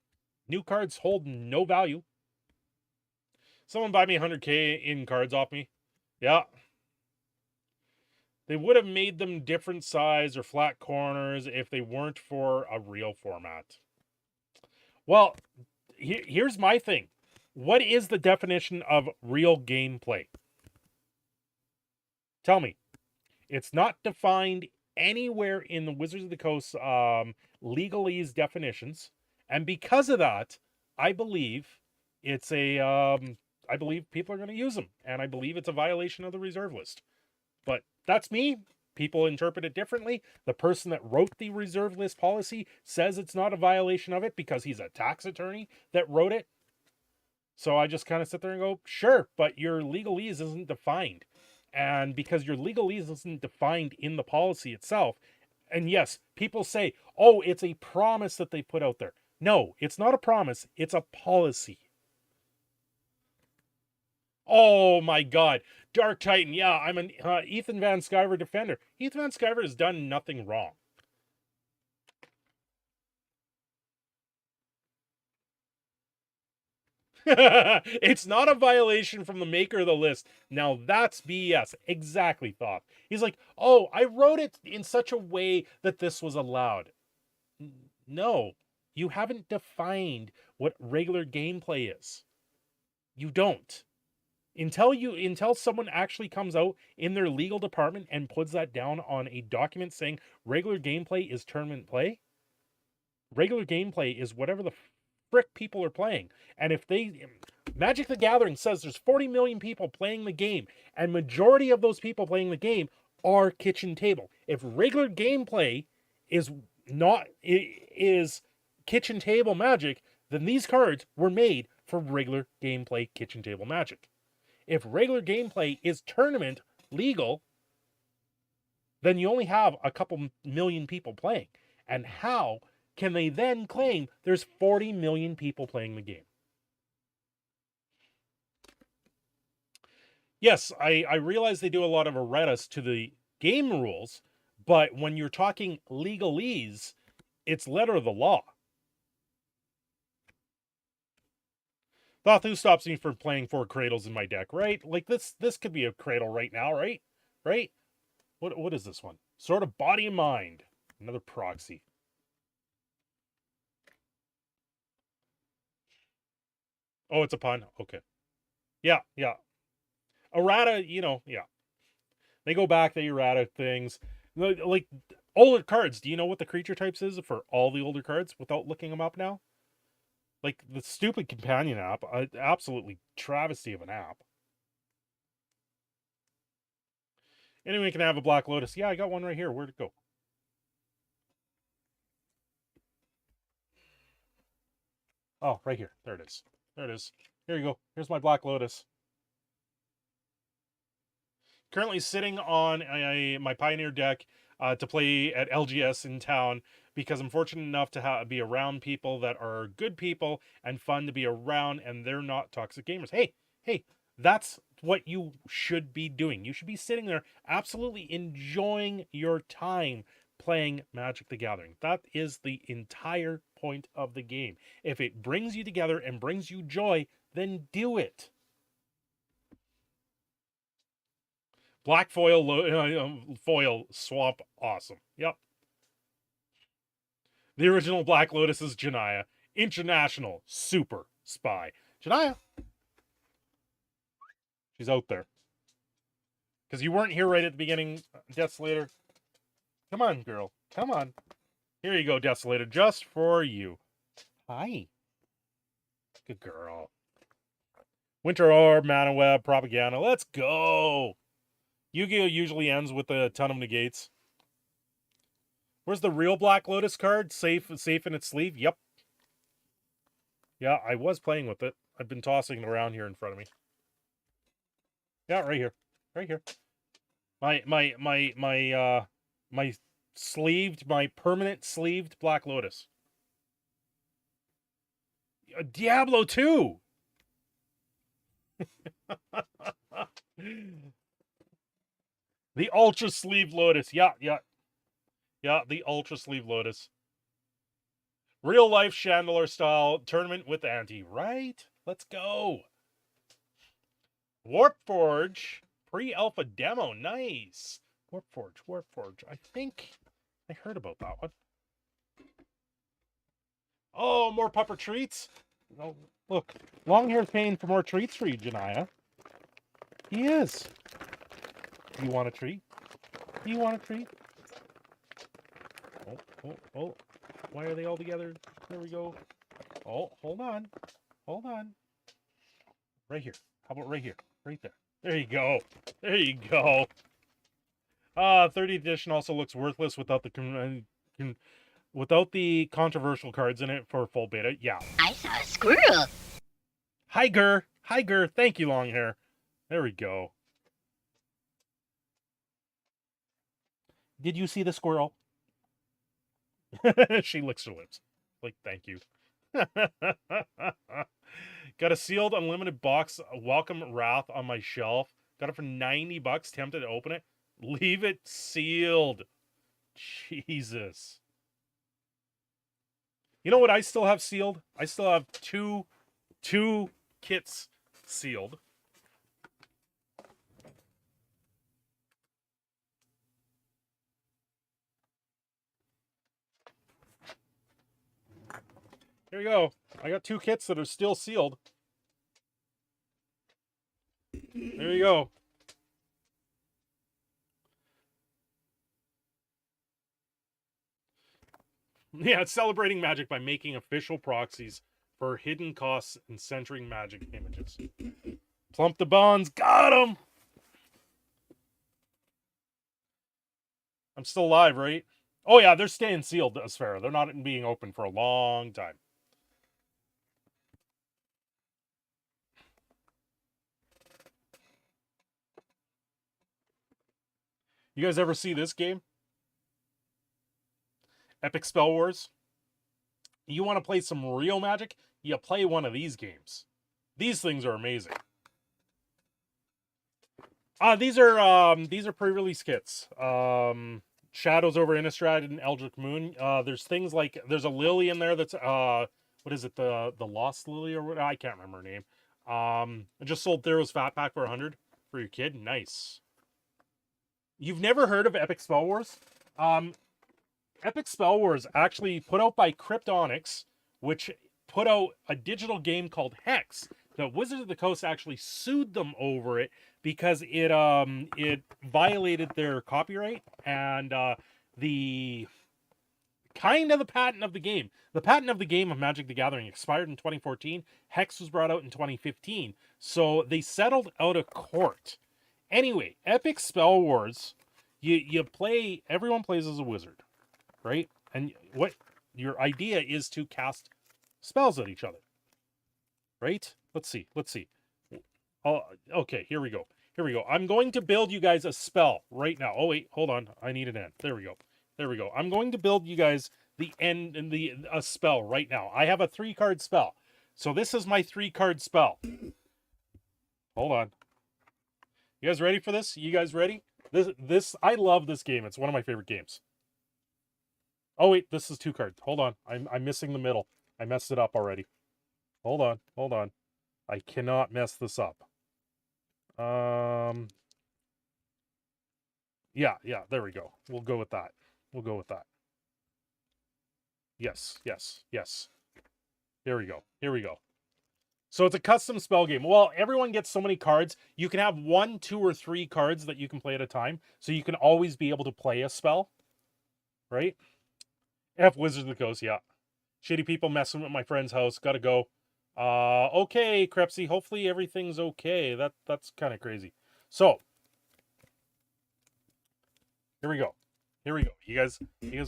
New cards hold no value. Someone buy me 100k in cards off me. Yeah. They would have made them different size or flat corners if they weren't for a real format. Well, here's my thing. What is the definition of real gameplay? Tell me. It's not defined anywhere in the Wizards of the Coast legalese definitions. And because of that, I believe it's a... I believe people are going to use them. And I believe it's a violation of the reserve list. But that's me. People interpret it differently. The person that wrote the reserve list policy says it's not a violation of it because he's a tax attorney that wrote it. So I just kind of sit there and go, sure, but your legalese isn't defined. And because your legalese isn't defined in the policy itself, and yes, people say, oh, it's a promise that they put out there. No, it's not a promise. It's a policy. Oh my God. Dark Titan. Yeah, I'm an Ethan Van Sciver defender. Ethan Van Sciver has done nothing wrong. It's not a violation from the maker of the list. Now that's BS. Exactly, Thought. He's like, oh, I wrote it in such a way that this was allowed. No, you haven't defined what regular gameplay is. You don't. Until someone actually comes out in their legal department and puts that down on a document saying regular gameplay is tournament play. Regular gameplay is whatever the frick people are playing. And if Magic the Gathering says there's 40 million people playing the game, and majority of those people playing the game are kitchen table. If regular gameplay is kitchen table Magic, then these cards were made for regular gameplay kitchen table Magic. If regular gameplay is tournament legal, then you only have a couple million people playing. And how can they then claim there's 40 million people playing the game? Yes, I realize they do a lot of erratas to the game rules, but when you're talking legalese, it's letter of the law. THRU stops me from playing 4 cradles in my deck, right? Like this could be a cradle right now, right? Right? What is this one? Sort of Body and Mind. Another proxy. Oh, it's a pun. Okay. Yeah. Errata, yeah. They go back, they errata things. Like older cards. Do you know what the creature types is for all the older cards without looking them up now? Like the stupid companion app, absolutely travesty of an app. Anyone can have a Black Lotus. Yeah, I got one right here. Where'd it go? Oh, right here. There it is. There it is. Here you go. Here's my Black Lotus. Currently sitting on my Pioneer deck to play at LGS in town because I'm fortunate enough to be around people that are good people and fun to be around, and they're not toxic gamers. Hey, that's what you should be doing. You should be sitting there absolutely enjoying your time playing Magic the Gathering. That is the entire point of the game. If it brings you together and brings you joy, then do it. Black foil swamp, awesome. Yep. The original Black Lotus is Janaya. International super spy. Janaya. She's out there. Because you weren't here right at the beginning, Desolator. Come on, girl. Come on. Here you go, Desolator. Just for you. Hi. Good girl. Winter Orb, Mana Web, Propaganda. Let's go. Yu-Gi-Oh! Usually ends with a ton of negates. Where's the real Black Lotus card? Safe in its sleeve? Yep. Yeah, I was playing with it. I've been tossing it around here in front of me. Yeah, right here. Right here. My my permanent sleeved Black Lotus. Diablo 2! The Ultra Sleeve Lotus. Yeah, the Ultra Sleeve Lotus. Real life Chandler style tournament with Auntie, right? Let's go. Warpforge pre-alpha demo. Nice. Warpforge. I think I heard about that one. Oh, more pupper treats. Oh, look, Longhair's paying for more treats for you, Janaya. He is. Do you want a treat? Do you want a treat? Oh. Why are they all together? There we go. Oh, hold on. Right here. How about right here? Right there. There you go. 30th edition also looks worthless without the controversial cards in it for full beta. Yeah. I saw a squirrel. Hi, Gur. Thank you, Longhair. There we go. Did you see the squirrel? She licks her lips. Like, thank you. Got a sealed unlimited box, Welcome Wrath on my shelf. Got it for $90. Tempted to open it. Leave it sealed. Jesus. You know what I still have sealed? I still have two kits sealed. Here you go. I got 2 kits that are still sealed. There you go. Yeah, it's celebrating magic by making official proxies for hidden costs and centering magic images. Plump the bonds. Got him! I'm still alive, right? Oh yeah, they're staying sealed, Asfera. They're not being open for a long time. You guys ever see this game? Epic Spell Wars? You want to play some real magic? You play one of these games. These things are amazing. These are pre-release kits. Shadows over Innistrad and Eldritch Moon. There's things like there's a lily in there that's what is it, the Lost Lily or what? I can't remember her name. I just sold THRU's Fat Pack for 100 for your kid. Nice. You've never heard of Epic Spell Wars? Epic Spell Wars actually put out by Cryptonics, which put out a digital game called Hex. The Wizards of the Coast actually sued them over it because it violated their copyright and the patent of the game. The patent of the game of Magic the Gathering expired in 2014. Hex was brought out in 2015. So they settled out of court. Anyway, Epic Spell Wars, everyone plays as a wizard, right? And what your idea is to cast spells at each other, right? Let's see. Oh, okay, here we go. I'm going to build you guys a spell right now. Oh wait, hold on. I need an end. There we go. I'm going to build you guys a spell right now. I have a 3-card spell. So this is my 3-card spell. Hold on. You guys ready for this? You guys ready? This I love this game. It's one of my favorite games. Oh wait, this is 2 cards. Hold on. I'm missing the middle. I messed it up already. Hold on. I cannot mess this up. Yeah, there we go. We'll go with that. Yes. Here we go. So it's a custom spell game. Well, everyone gets so many cards. You can have 1, 2, or 3 cards that you can play at a time. So you can always be able to play a spell. Right? Wizards of the Coast, yeah. Shitty people messing with my friend's house. Gotta go. Okay, Crepsy. Hopefully everything's okay. That's kind of crazy. So, here we go. You guys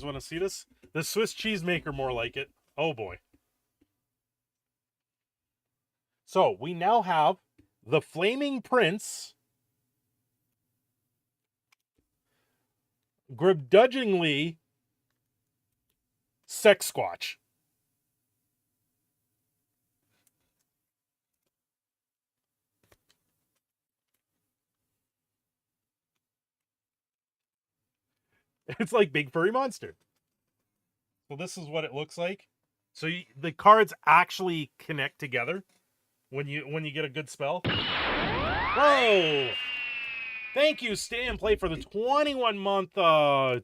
want to see this? The Swiss cheese maker, more like it. Oh boy. So, we now have the Flaming Prince, begrudgingly Sex Squatch. It's like Big Furry Monster. So this is what it looks like. So the cards actually connect together when you get a good spell. Whoa! Thank you, Stay and Play, for the 21-month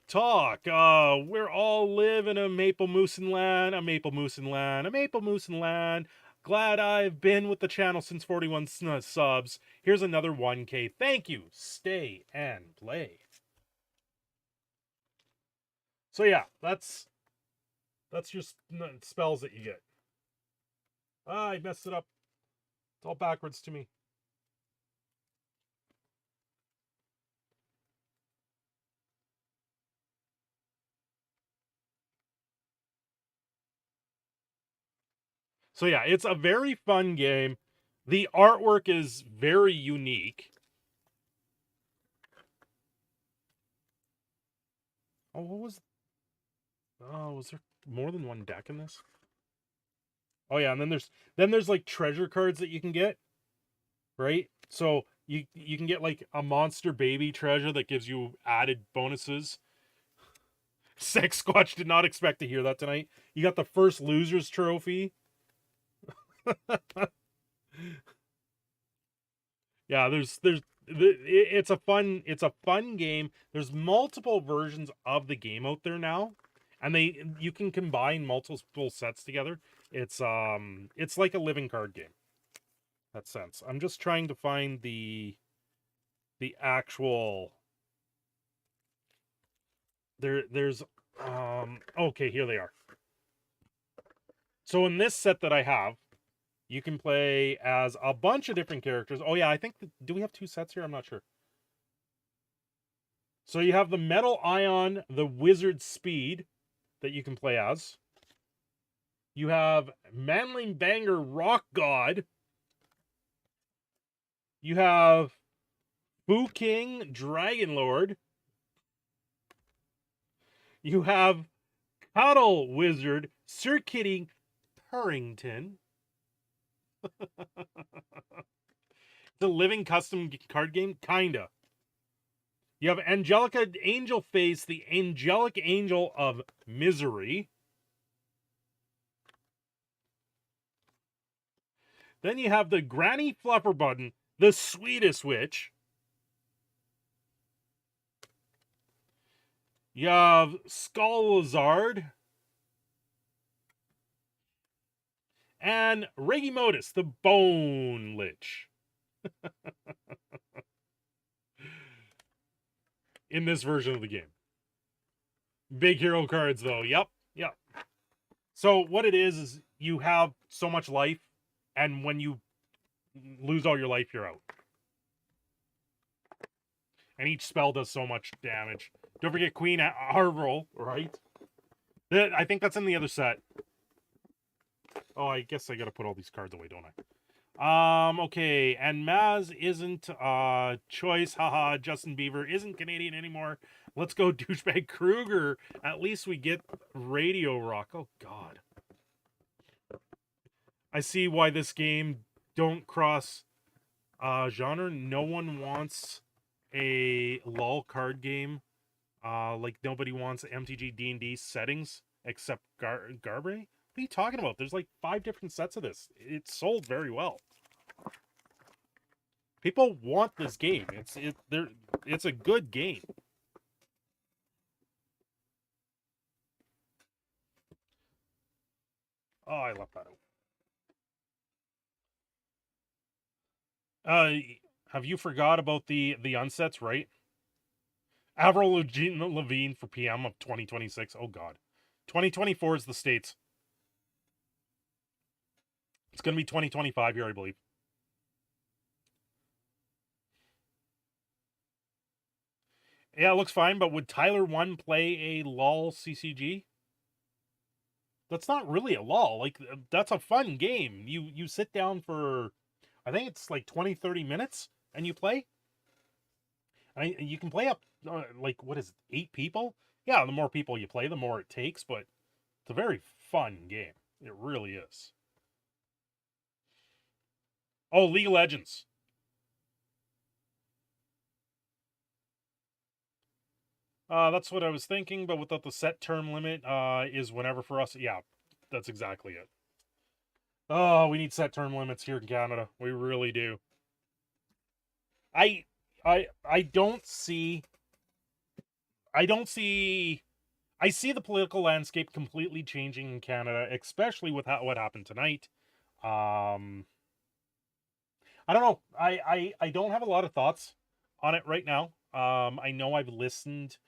talk. We're all live in a Maple Moosin' land, a Maple Moosin' land, a Maple Moosin' land. Glad I've been with the channel since 41 subs. Here's another 1K. Thank you, Stay and Play. So yeah, that's your spells that you get. Ah, I messed it up. It's all backwards to me. So yeah, it's a very fun game. The artwork is very unique. Oh, what was... Oh, was there more than one deck in this? Oh yeah, and then there's like treasure cards that you can get, right? So you can get like a monster baby treasure that gives you added bonuses. Sex Squatch did not expect to hear that tonight. You got the first loser's trophy. Yeah, it's a fun game. There's multiple versions of the game out there now, and you can combine multiple sets together. It's like a living card game. That sense. I'm just trying to find the actual there's okay, here they are. So in this set that I have, you can play as a bunch of different characters. Oh yeah, I think do we have 2 sets here? I'm not sure. So you have the Metal Ion, the Wizard Speed that you can play as. You have Manling Banger Rock God. You have Boo King Dragon Lord. You have Cuddle Wizard Sir Kitty Purrington. The living custom card game? Kinda. You have Angelica Angel Face, the Angelic Angel of Misery. Then you have the Granny Flufferbutton, the Sweetest Witch. You have Skull Lizard. And Regimotus, the Bone Lich. In this version of the game. Big hero cards, though. Yep. So what it is you have so much life, and when you lose all your life, you're out. And each spell does so much damage. Don't forget Queen Harville, right? I think that's in the other set. Oh, I guess I gotta put all these cards away, don't I? Okay, and Maz isn't choice, haha, Justin Bieber isn't Canadian anymore. Let's go douchebag Kruger. At least we get Radio Rock. Oh god. I see why this game don't cross genre. No one wants a LOL card game. Like nobody wants MTG D&D settings except Garbre. What are you talking about? There's like 5 different sets of this. It's sold very well. People want this game. It's a good game. Oh, I left that out. Have you forgot about the unsets, right? Avril Lavigne for PM of 2026. Oh god. 2024 is the States. It's going to be 2025 here, I believe. Yeah, it looks fine, but would Tyler 1 play a LOL CCG? That's not really a LOL. Like, that's a fun game. You sit down for, I think it's like 20-30 minutes, and you play. You can play up, like, what is it, 8 people? Yeah, the more people you play, the more it takes, but It's a very fun game. It really is. Oh, League of Legends. That's what I was thinking, but without the set term limit, is whenever for us. Yeah, that's exactly it. Oh, we need set term limits here in Canada. We really do. I don't see I see the political landscape completely changing in Canada, especially with what happened tonight. I don't know. I don't have a lot of thoughts on it right now. I know I've listened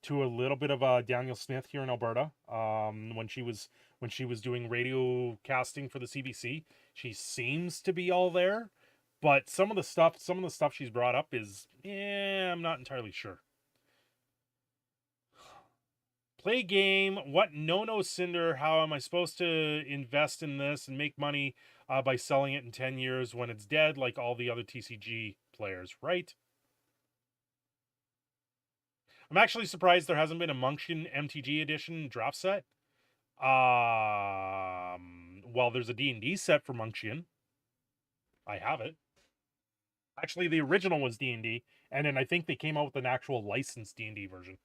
to a little bit of Daniel Smith here in Alberta. When she was doing radio casting for the CBC, she seems to be all there. But some of the stuff she's brought up is, I'm not entirely sure. Play game. What no Cinder? How am I supposed to invest in this and make money by selling it in 10 years when it's dead, like all the other TCG players, right? I'm actually surprised there hasn't been a Monkshin MTG edition draft set. Well, there's a D&D set for Monkshin. I have it. Actually, the original was D&D, and then I think they came out with an actual licensed D&D version.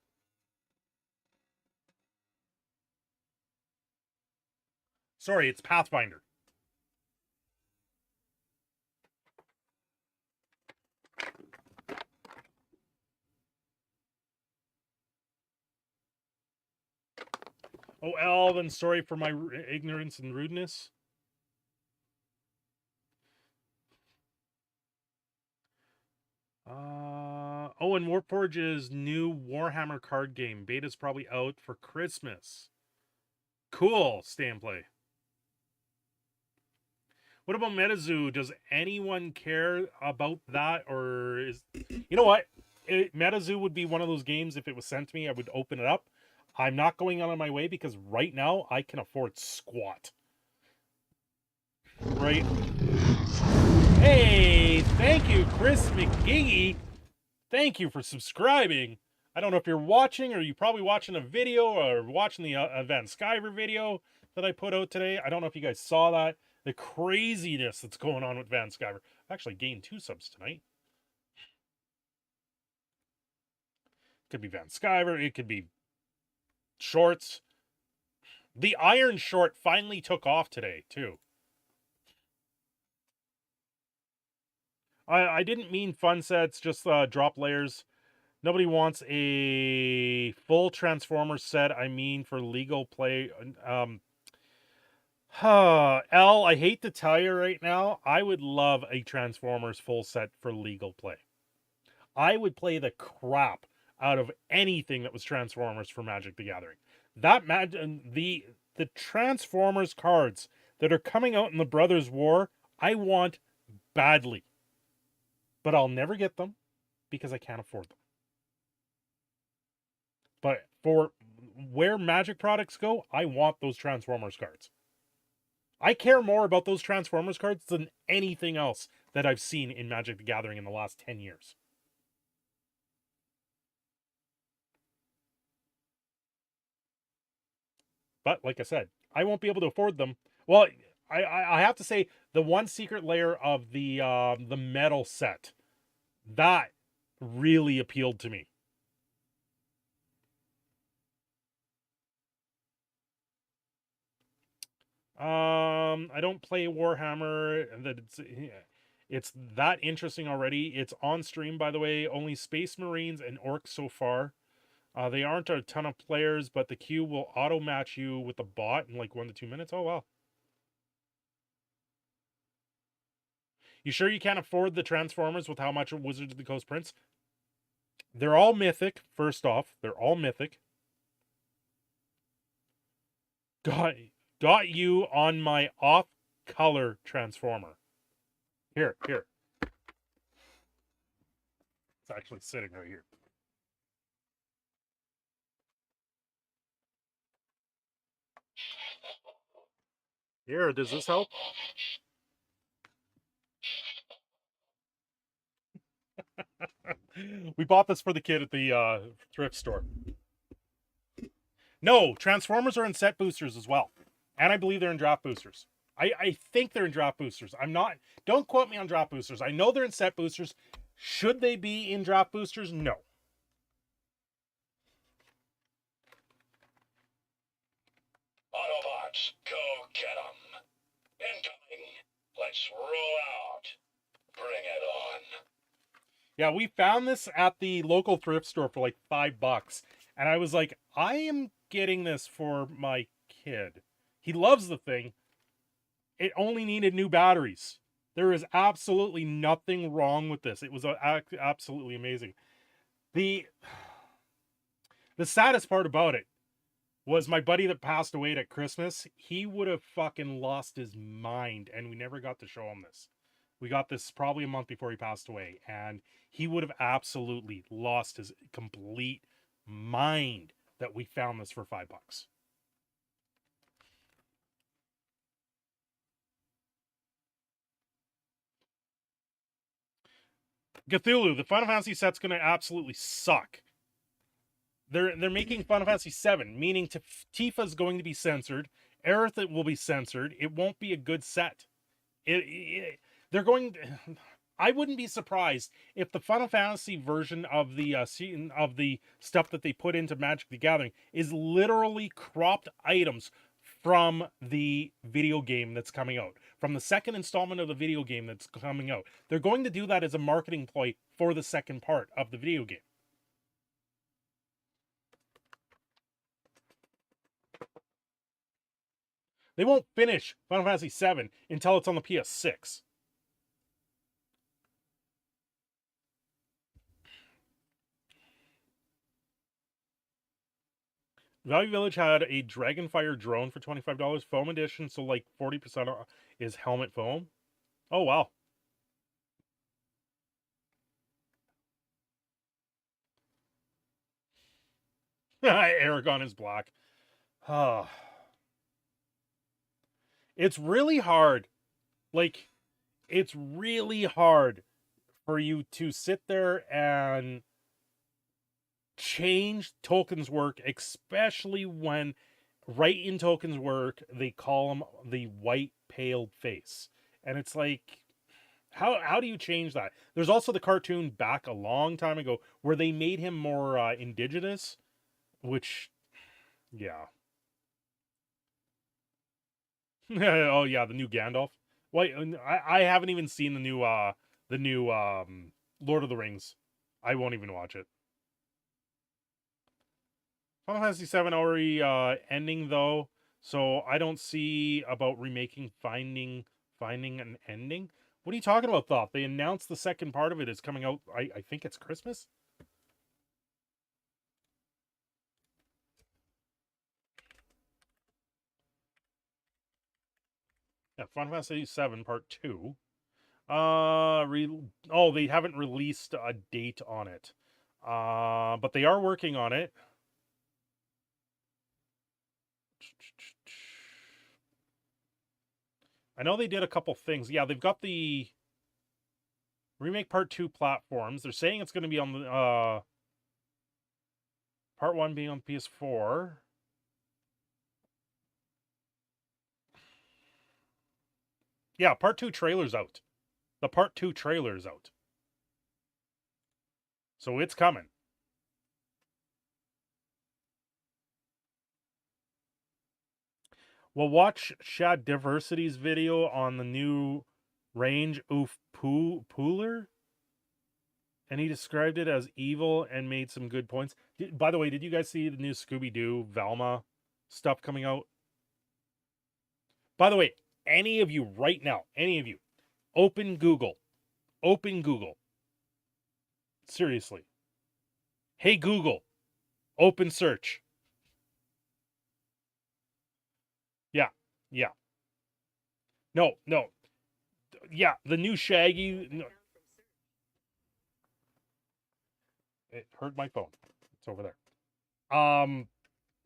Sorry, it's Pathfinder. Oh, Alvin, sorry for my ignorance and rudeness. And Warforge's new Warhammer card game. Beta's probably out for Christmas. Cool, stay and play. What about MetaZoo? Does anyone care about that? Or is... You know what? MetaZoo would be one of those games, if it was sent to me, I would open it up. I'm not going out of my way because right now I can afford squat. Right? Hey, thank you, Chris McGiggy. Thank you for subscribing. I don't know if you're watching or you're probably watching a video or watching the Van Skyver video that I put out today. I don't know if you guys saw that. The craziness that's going on with Van Skyver. I've actually gained 2 subs tonight. It could be Van Skyver. It could be shorts. The Iron Short finally took off today, too. I didn't mean fun sets, just drop layers. Nobody wants a full Transformers set. I mean, for legal play. L, I hate to tell you right now, I would love a Transformers full set for legal play. I would play the crap out of anything that was Transformers for Magic the Gathering. The Transformers cards that are coming out in the Brothers War, I want badly. But I'll never get them because I can't afford them. But for where Magic products go, I want those Transformers cards. I care more about those Transformers cards than anything else that I've seen in Magic the Gathering in the last 10 years. But like I said, I won't be able to afford them. Well, I have to say the one secret layer of the metal set, that really appealed to me. I don't play Warhammer. That it's that interesting already. It's on stream, by the way. Only Space Marines and Orcs so far. They aren't a ton of players, but the queue will auto match you with the bot in like 1 to 2 minutes. Oh wow. You sure you can't afford the Transformers with how much Wizards of the Coast prints? They're all mythic. First off, they're all mythic. Got you on my off-color Transformer. Here. It's actually sitting right here. Here, does this help? We bought this for the kid at the thrift store. No, Transformers are in set boosters as well. And I believe they're in draft boosters. I think they're in draft boosters. I'm not, don't quote me on draft boosters. I know they're in set boosters. Should they be in draft boosters? No. Autobots, go get 'em. Incoming. Let's roll out. Bring it on. Yeah, we found this at the local thrift store for like $5. And I was like, I am getting this for my kid. He loves the thing. It only needed new batteries. There is absolutely nothing wrong with this. It was absolutely amazing. The saddest part about it was my buddy that passed away at Christmas. He would have fucking lost his mind, and we never got to show him this. We got this probably a month before he passed away, and he would have absolutely lost his complete mind that we found this for $5. Cthulhu, the Final Fantasy set's going to absolutely suck. They're making Final Fantasy 7, meaning Tifa's going to be censored. Aerith will be censored. It won't be a good set. They're going. I wouldn't be surprised if the Final Fantasy version of the stuff that they put into Magic the Gathering is literally cropped items from the video game that's coming out, from the second installment of the video game that's coming out. They're going to do that as a marketing ploy for the second part of the video game. They won't finish Final Fantasy 7 until it's on the PS6. Value Village had a Dragonfire drone for $25, foam edition, so like 40% is helmet foam. Oh, wow. Aragon is black. It's really hard. Like, it's really hard for you to sit there and change Tolkien's work, especially when right in Tolkien's work they call him the white paled face, and it's like, how do you change that? There's also the cartoon back a long time ago where they made him more indigenous, which, yeah. Oh yeah, the new Gandalf. Wait, I haven't even seen the new Lord of the Rings. I won't even watch it. Final Fantasy VII already ending though, so I don't see about remaking finding an ending. What are you talking about, Thought? They announced the second part of it is coming out. I think it's Christmas. Yeah, Final Fantasy VII Part 2. They haven't released a date on it. But they are working on it. I know they did a couple things. Yeah, they've got the Remake Part 2 platforms. They're saying it's going to be on the Part 1 being on PS4. Yeah, Part 2 trailer's out. The Part 2 trailer is out. So it's coming. Well, watch Shad Diversity's video on the new range Oof Pooler. And he described it as evil and made some good points. By the way, did you guys see the new Scooby-Doo Velma stuff coming out? By the way, any of you right now, any of you, open Google. Open Google. Seriously. Hey, Google. Open search. Yeah. Yeah. No. Yeah, the new Shaggy. No. It hurt my phone. It's over there.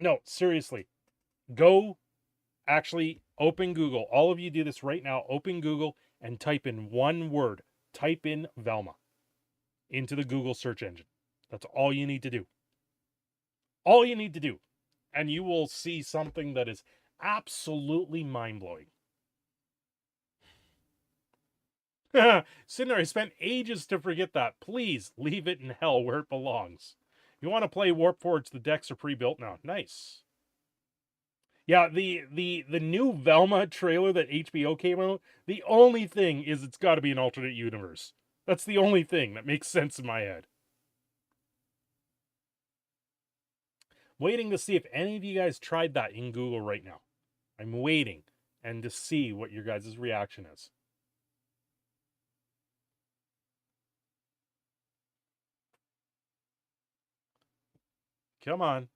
No, seriously. Go actually open Google. All of you do this right now. Open Google and type in one word. Type in Velma into the Google search engine. That's all you need to do. All you need to do. and you will see something that is absolutely mind-blowing. Cinder, I spent ages to forget that. Please leave it in hell where it belongs. You want to play Warp Forge, the decks are pre-built now. Nice. Yeah, the new Velma trailer that HBO came out, the only thing is it's got to be an alternate universe. That's the only thing that makes sense in my head. Waiting to see if any of you guys tried that in Google right now. I'm waiting and to see what your guys' reaction is. Come on.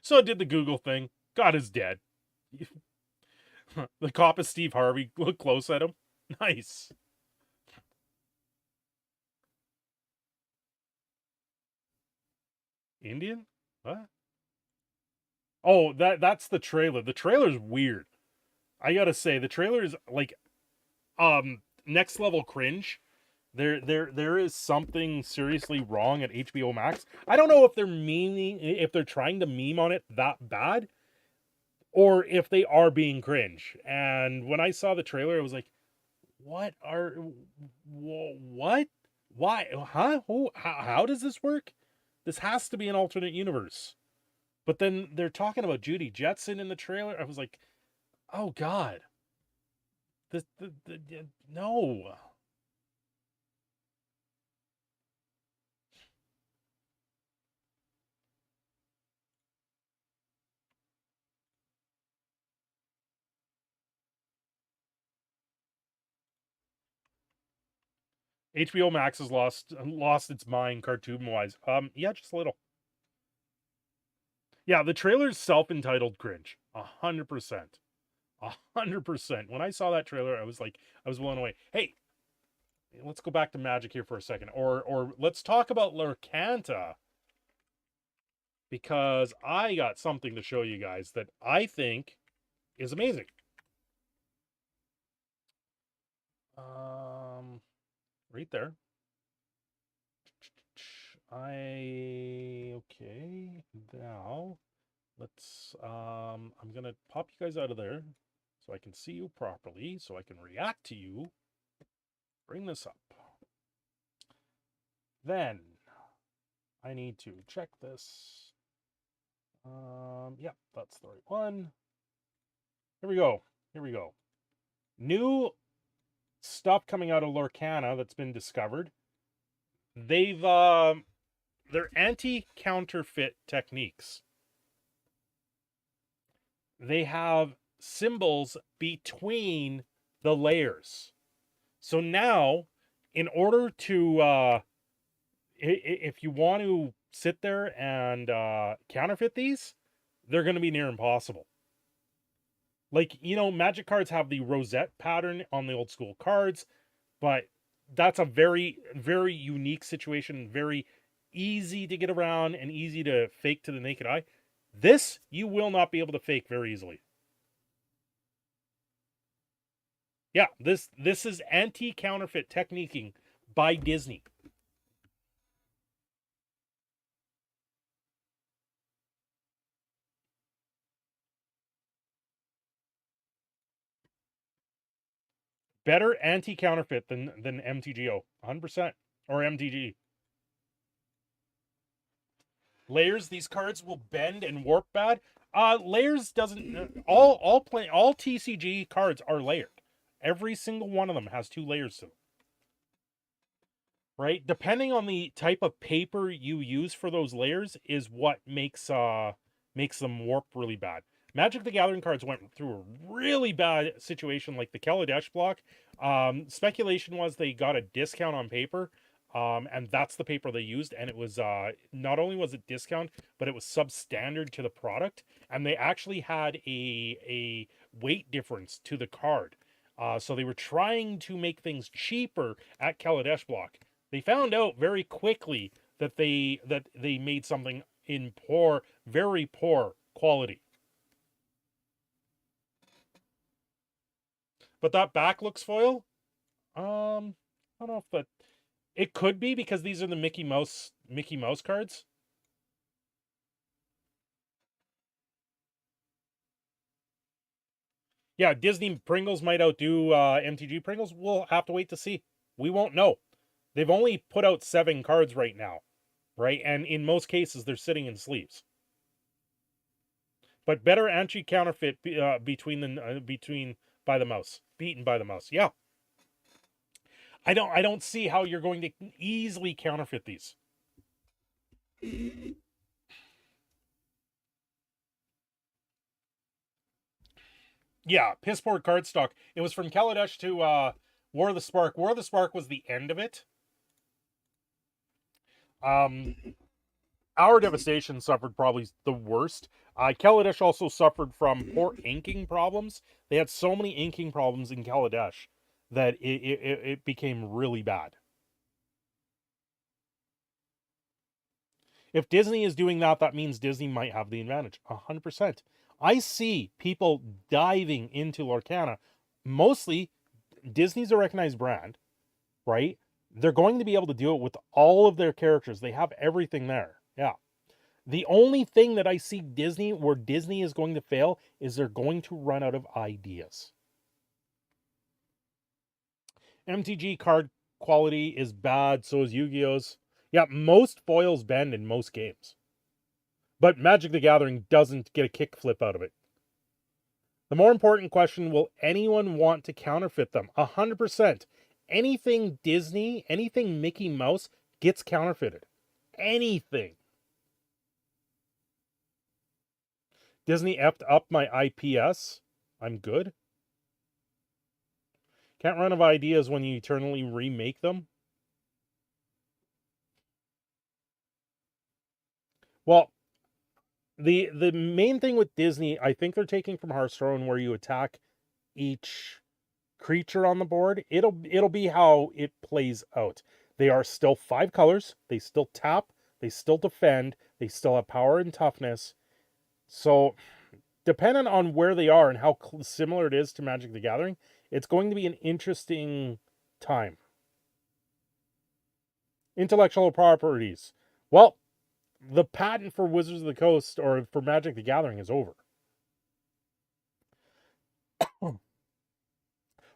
So it did the Google thing. God is dead. The cop is Steve Harvey. Look close at him. Nice. Indian? What? Oh, that's the trailer. The trailer's weird. I gotta say, the trailer is like next level cringe. There is something seriously wrong at HBO Max. I don't know if they're trying to meme on it that bad, or if they are being cringe. And when I saw the trailer, I was like, what? Why? Huh? How does this work? This has to be an alternate universe. But then they're talking about Judy Jetson in the trailer. I was like, oh God. No. HBO Max has lost its mind cartoon wise. Yeah, just a little. Yeah, the trailer's self-entitled cringe. 100%. 100%. When I saw that trailer, I was blown away. Hey, let's go back to Magic here for a second. Or let's talk about Lurkanta. Because I got something to show you guys that I think is amazing. Right there. Okay, now let's I'm gonna pop you guys out of there so I can see you properly, so I can react to you. Bring this up. Then I need to check this. Yep, that's the right one. Here we go. Here we go. New stuff coming out of Lorcana that's been discovered. They're anti-counterfeit techniques. They have symbols between the layers. So now, in order to, if you want to sit there and counterfeit these, they're going to be near impossible. Like, you know, Magic cards have the rosette pattern on the old school cards, but that's a very, very unique situation, very easy to get around and easy to fake to the naked eye. This, you will not be able to fake very easily. Yeah, this is anti-counterfeit techniquing by Disney. Better anti-counterfeit than MTGO, 100%, or MTG. Layers, these cards will bend and warp bad. Layers doesn't all TCG cards are layered. Every single one of them has 2 layers to them. Right? Depending on the type of paper you use for those layers is what makes them warp really bad. Magic the Gathering cards went through a really bad situation like the Kaladesh block. Speculation was they got a discount on paper, and that's the paper they used, and it was not only was it discount, but it was substandard to the product, and they actually had a weight difference to the card. So they were trying to make things cheaper at Kaladesh block. They found out very quickly that they made something in very poor quality. But that back looks foil. I don't know if that it could be because these are the Mickey Mouse cards. Yeah, Disney Pringles might outdo MTG Pringles. We'll have to wait to see. We won't know. They've only put out 7 cards right now, right? And in most cases, they're sitting in sleeves. But better anti-counterfeit between by the mouse, beaten by the mouse. Yeah, I don't see how you're going to easily counterfeit these. Yeah, piss poor cardstock. It was from Kaladesh to War of the Spark. War of the Spark was the end of it. Our Devastation suffered probably the worst. Kaladesh also suffered from poor inking problems. They had so many inking problems in Kaladesh that it became really bad. If Disney is doing that, that means Disney might have the advantage. 100%. I see people diving into Lorcana. Mostly, Disney's a recognized brand, right? They're going to be able to do it with all of their characters. They have everything there. Yeah. The only thing that I see where Disney is going to fail is they're going to run out of ideas. MTG card quality is bad, so is Yu-Gi-Oh's. Yeah, most foils bend in most games. But Magic the Gathering doesn't get a kickflip out of it. The more important question, will anyone want to counterfeit them? 100%. Anything Disney, anything Mickey Mouse gets counterfeited. Anything. Disney effed up my IPS. I'm good. Can't run out of ideas when you eternally remake them. Well, the main thing with Disney, I think they're taking from Hearthstone, where you attack each creature on the board. It'll be how it plays out. They are still 5 colors. They still tap. They still defend. They still have power and toughness. So, depending on where they are and how similar it is to Magic the Gathering, it's going to be an interesting time. Intellectual properties. Well, the patent for Wizards of the Coast or for Magic the Gathering is over.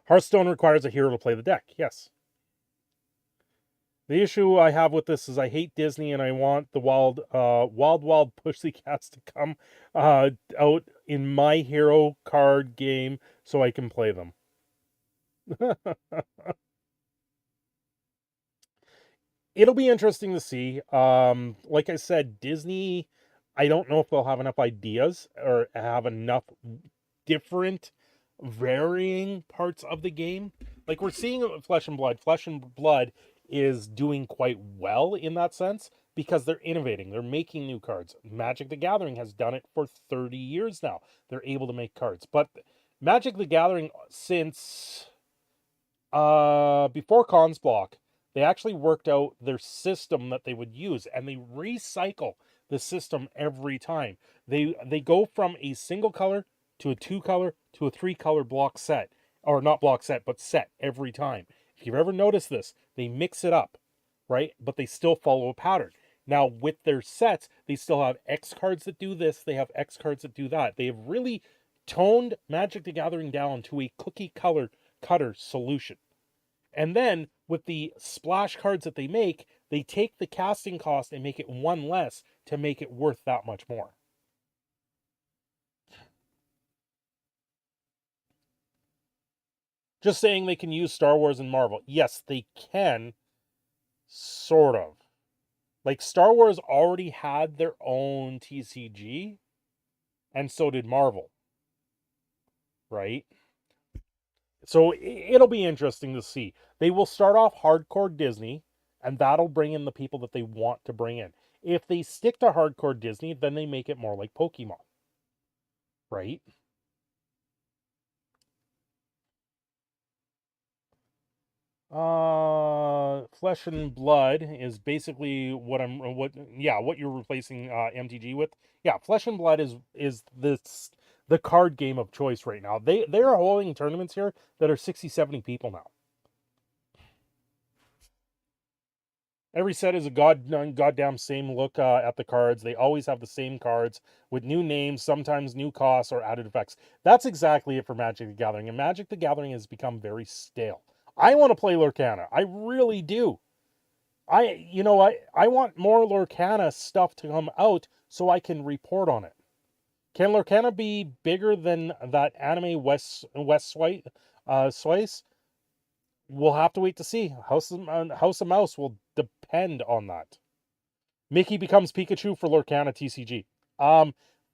Hearthstone requires a hero to play the deck. Yes. The issue I have with this is I hate Disney and I want the wild pussycats to come out in my hero card game so I can play them. It'll be interesting to see. Like I said, Disney, I don't know if they'll have enough ideas or have enough different varying parts of the game. Like we're seeing Flesh and Blood. Flesh and Blood is doing quite well in that sense because they're innovating. They're making new cards. Magic the Gathering has done it for 30 years now. They're able to make cards. But Magic the Gathering, since before Cons Block, they actually worked out their system that they would use, and they recycle the system every time. They go from a single color to a 2 color to a 3 color block set, or not block set, but set every time. If you've ever noticed this, they mix it up, right? But they still follow a pattern. Now, with their sets, they still have X cards that do this, they have X cards that do that. They have really toned Magic the Gathering down to a cookie color cutter solution. And then with the splash cards that they make, they take the casting cost and make it 1 less to make it worth that much more. Just saying they can use Star Wars and Marvel. Yes, they can, sort of. Like, Star Wars already had their own TCG, and so did Marvel. Right? So it'll be interesting to see. They will start off hardcore Disney, and that'll bring in the people that they want to bring in. If they stick to hardcore Disney, then they make it more like Pokemon. Right? Flesh and Blood is basically what you're replacing MTG with. Yeah, Flesh and Blood is the card game of choice right now. They are holding tournaments here that are 60, 70 people now. Every set is a goddamn same look at the cards. They always have the same cards with new names, sometimes new costs or added effects. That's exactly it for Magic the Gathering. And Magic the Gathering has become very stale. I want to play Lorcana. I really do. I want more Lorcana stuff to come out so I can report on it. Can Lorcana be bigger than that anime West Slice? We'll have to wait to see. House of Mouse will depend on that. Mickey becomes Pikachu for Lorcana TCG.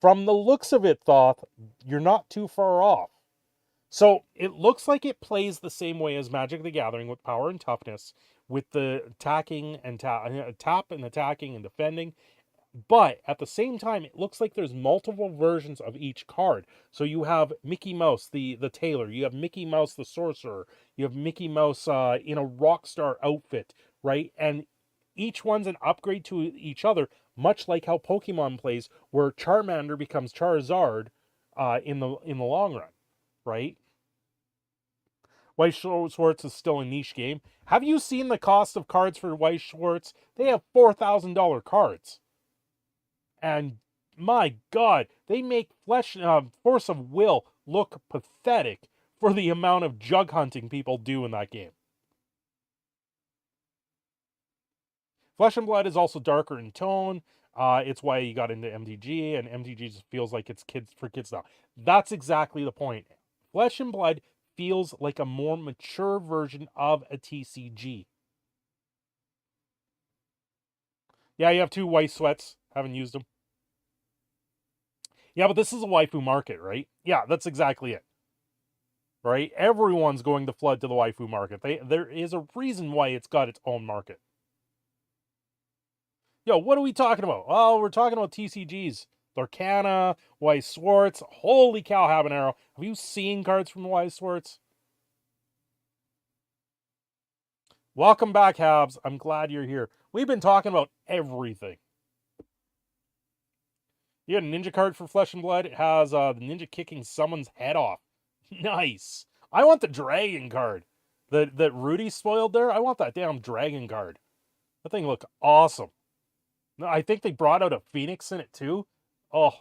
From the looks of it, Thoth, you're not too far off. So it looks like it plays the same way as Magic the Gathering with power and toughness, with the attacking and tap and attacking and defending. But at the same time, it looks like there's multiple versions of each card. So you have Mickey Mouse, the tailor. You have Mickey Mouse, the sorcerer. You have Mickey Mouse in a rock star outfit, right? And each one's an upgrade to each other, much like how Pokemon plays, where Charmander becomes Charizard in the long run, right? Weiss Schwarz is still a niche game. Have you seen the cost of cards for Weiss Schwarz? They have $4,000 cards. And my God, they make Force of Will look pathetic for the amount of jug hunting people do in that game. Flesh and Blood is also darker in tone. It's why you got into MTG, and MTG just feels like it's for kids now. That's exactly the point. Flesh and Blood feels like a more mature version of a TCG. Yeah, you have 2 Weiss Sweats. Haven't used them. Yeah, but this is a waifu market, right? Yeah, that's exactly it. Right? Everyone's going to flood to the waifu market. There is a reason why it's got its own market. Yo, what are we talking about? Oh, we're talking about TCGs. Lorcana, Weiss Schwarz. Holy cow, Habanero. Have you seen cards from Weiss Schwarz? Welcome back, Habs. I'm glad you're here. We've been talking about everything. You got a ninja card for Flesh and Blood. It has the ninja kicking someone's head off. Nice. I want the dragon card that Rudy spoiled there. I want that damn dragon card. That thing looked awesome. I think they brought out a phoenix in it too. Oh,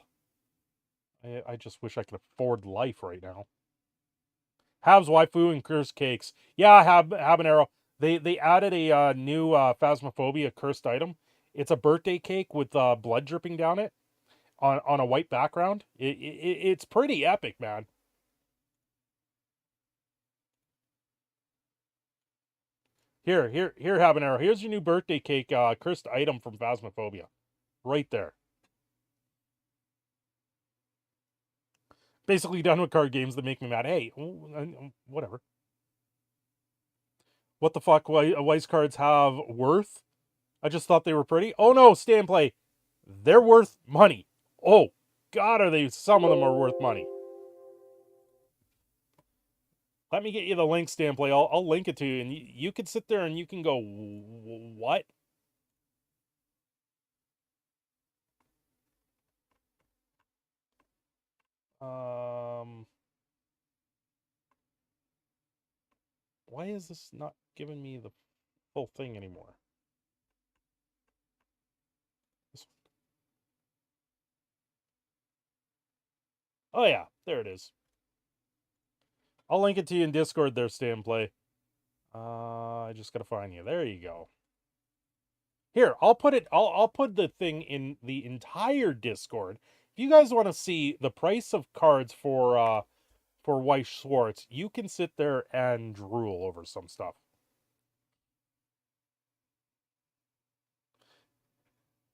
I just wish I could afford life right now. Habs waifu and cursed cakes. Yeah, Habanero. They added a new Phasmophobia cursed item. It's a birthday cake with blood dripping down it on a white background. It's pretty epic, man. Here, Habanero. Here's your new birthday cake, cursed item from Phasmophobia. Right there. Basically done with card games that make me mad. Hey, whatever. What the fuck? Weiss cards have worth? I just thought they were pretty. Oh no, stay and play. They're worth money. Oh, God, are they? Some of them are worth money. Let me get you the link, stay and play. I'll link it to you, and you can sit there and you can go, what? Why is this not giving me the full thing anymore? Oh yeah, there it is. I'll link it to you in Discord there, stay and play. I just gotta find you. There you go. Here, I'll put it. I'll put the thing in the entire Discord. If you guys want to see the price of cards for Weiss Schwarz, you can sit there and drool over some stuff.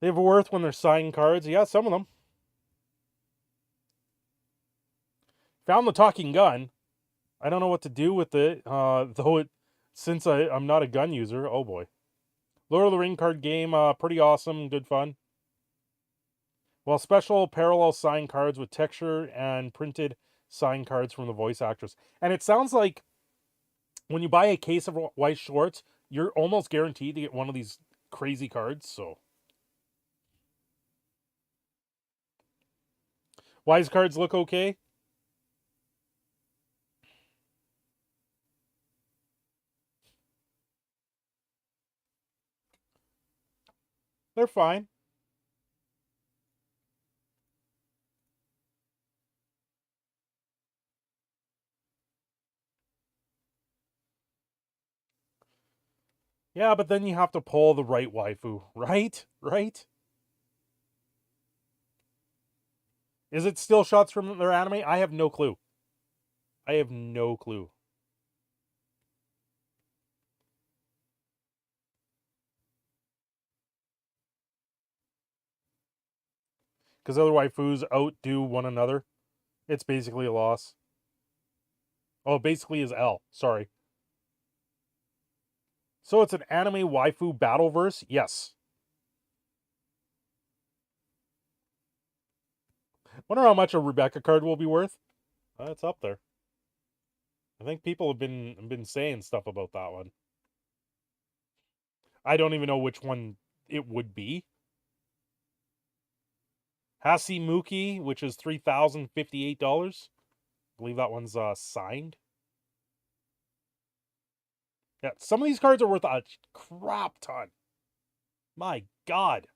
They have worth when they're signed cards. Yeah, some of them. Found the talking gun. I don't know what to do with it, since I'm not a gun user. Oh boy. Lord of the Ring card game, pretty awesome, good fun. Well, special parallel signed cards with texture and printed signed cards from the voice actress. And it sounds like when you buy a case of Weiss Schwarz, you're almost guaranteed to get one of these crazy cards, so. Weiss cards look okay. They're fine. Yeah, but then you have to pull the right waifu, right? Right? Is it still shots from their anime? I have no clue. I have no clue. Because other waifus outdo one another. It's basically a loss. Oh, it basically is L. Sorry. So it's an anime waifu battleverse? Yes. Wonder how much a Rebecca card will be worth. It's up there. I think people have been saying stuff about that one. I don't even know which one it would be. Hasimuki, which is $3,058. I believe that one's signed. Yeah, some of these cards are worth a crap ton. My God.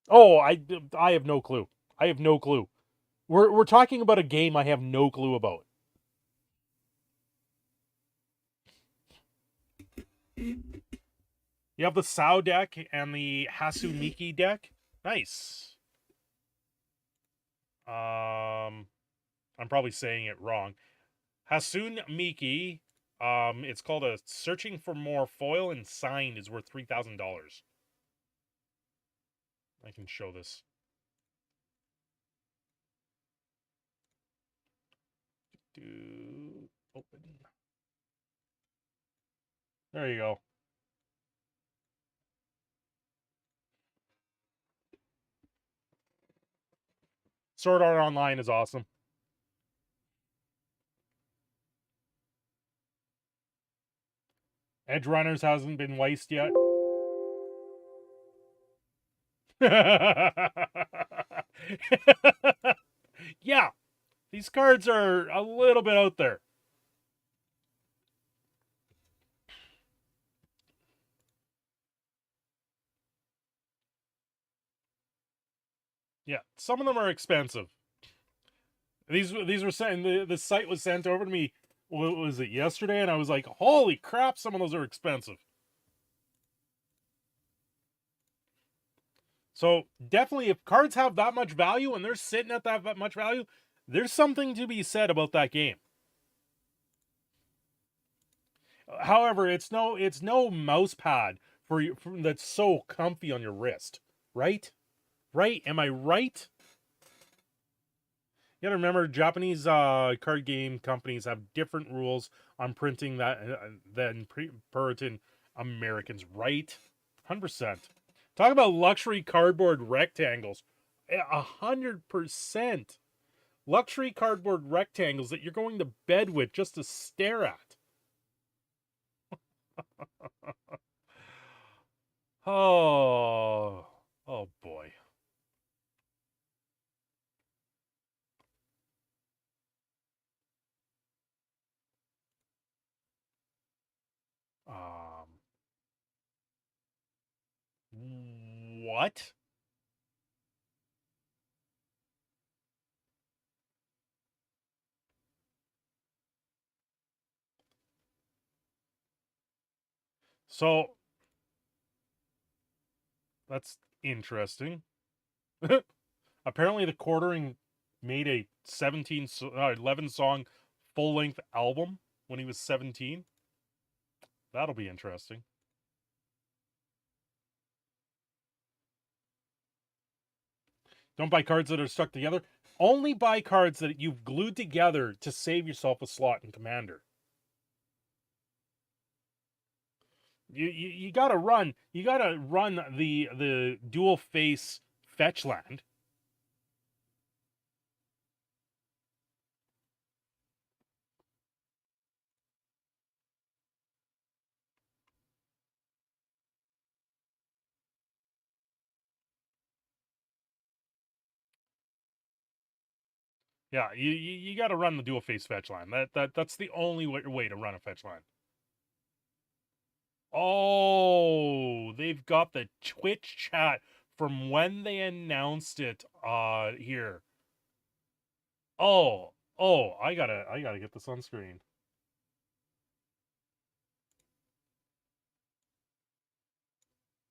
Oh, I have no clue. I have no clue. We're talking about a game I have no clue about. You have the Sao deck and the Hasumiki deck. Nice. I'm probably saying it wrong. Hasun Miki. It's called a Searching for More foil and signed is worth $3,000. I can show this. Open. There you go. Sword Art Online is awesome. Edge Runners hasn't been laced yet. Yeah, these cards are a little bit out there. Yeah, some of them are expensive. These were sent. The site was sent over to me. What was it, yesterday? And I was like, holy crap! Some of those are expensive. So definitely, if cards have that much value and they're sitting at that much value, there's something to be said about that game. However, it's no mouse pad that's so comfy on your wrist, right? Right? Am I right? You gotta remember, Japanese card game companies have different rules on printing than Puritan Americans, right? 100%. Talk about luxury cardboard rectangles. 100%. Luxury cardboard rectangles that you're going to bed with just to stare at. Oh, oh boy. Um, what? So that's interesting. Apparently, the quartering made a 11 song full length album when he was 17. That'll be interesting. Don't buy cards that are stuck together. Only buy cards that you've glued together to save yourself a slot in Commander. You gotta run. You gotta run the dual face fetch land. Yeah, you got to run the dual face fetch line. That's the only way to run a fetch line. Oh, they've got the Twitch chat from when they announced it here. Oh, I gotta get this on screen.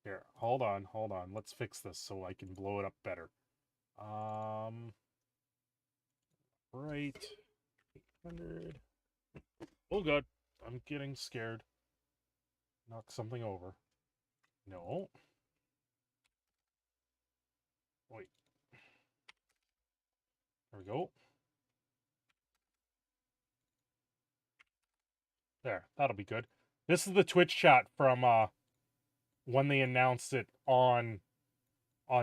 Here, hold on. Let's fix this so I can blow it up better. Right. 800. Oh god, I'm getting scared. Knock something over. No. Wait. There we go. There, that'll be good. This is the Twitch chat from when they announced it on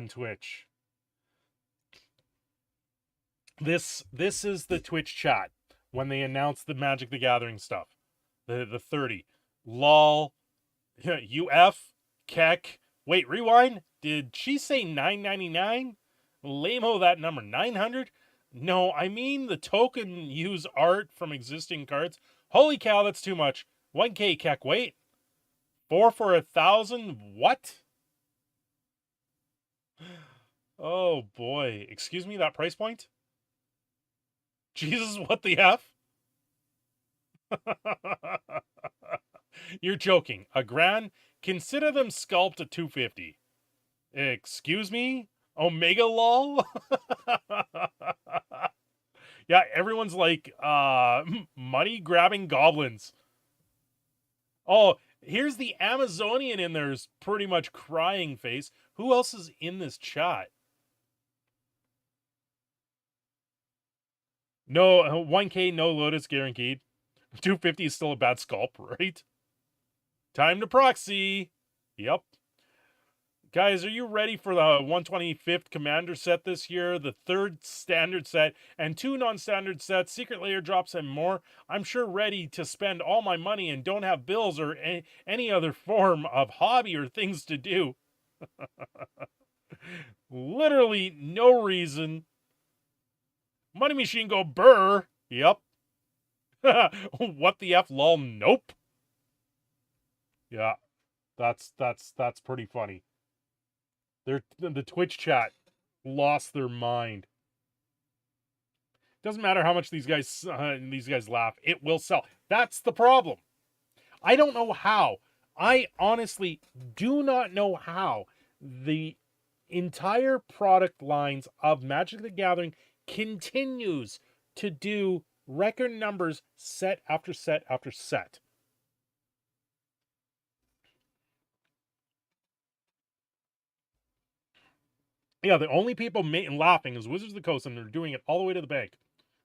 Twitch. This is the Twitch chat when they announced the Magic the Gathering stuff. The 30. LOL. UF. Keck. Wait, rewind? Did she say 999? Lame-o that number. 900? No, I mean the token use art from existing cards. Holy cow, that's too much. 1K, Keck. Wait. 4 for 1,000? What? Oh boy. Excuse me, that price point? Jesus, what the F? You're joking. A grand? Consider them sculpt at 250. Excuse me? Omega lol? Yeah, everyone's like, money grabbing goblins. Oh, here's the Amazonian in there's pretty much crying face. Who else is in this chat? No, 1K, no Lotus guaranteed. 250 is still a bad sculpt, right? Time to proxy. Yep. Guys, are you ready for the 125th Commander set this year? The 3rd standard set and 2 non-standard sets, secret layer drops and more. I'm sure ready to spend all my money and don't have bills or any other form of hobby or things to do. Literally no reason. Money machine go burr. Yep. What the F lol? Nope. Yeah. That's pretty funny. The Twitch chat lost their mind. Doesn't matter how much these guys laugh, it will sell. That's the problem. I don't know how. I honestly do not know how the entire product lines of Magic the Gathering continues to do record numbers set after set after set. Yeah, the only people laughing is Wizards of the Coast, and they're doing it all the way to the bank.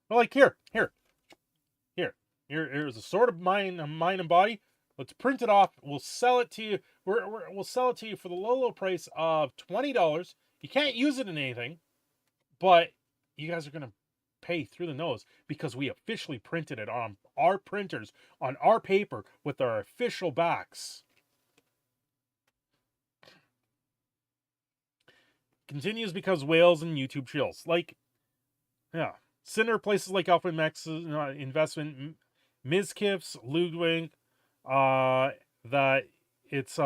They're like, here's a sword of mind and body. Let's print it off. We'll sell it to you. We'll sell it to you for the low price of $20. You can't use it in anything, but you guys are gonna pay through the nose because we officially printed it on our printers, on our paper with our official backs. Continues because whales and YouTube chills. Like, yeah. Cinder places like Alpha Max investment, Mizkif's, Ludwig, that it's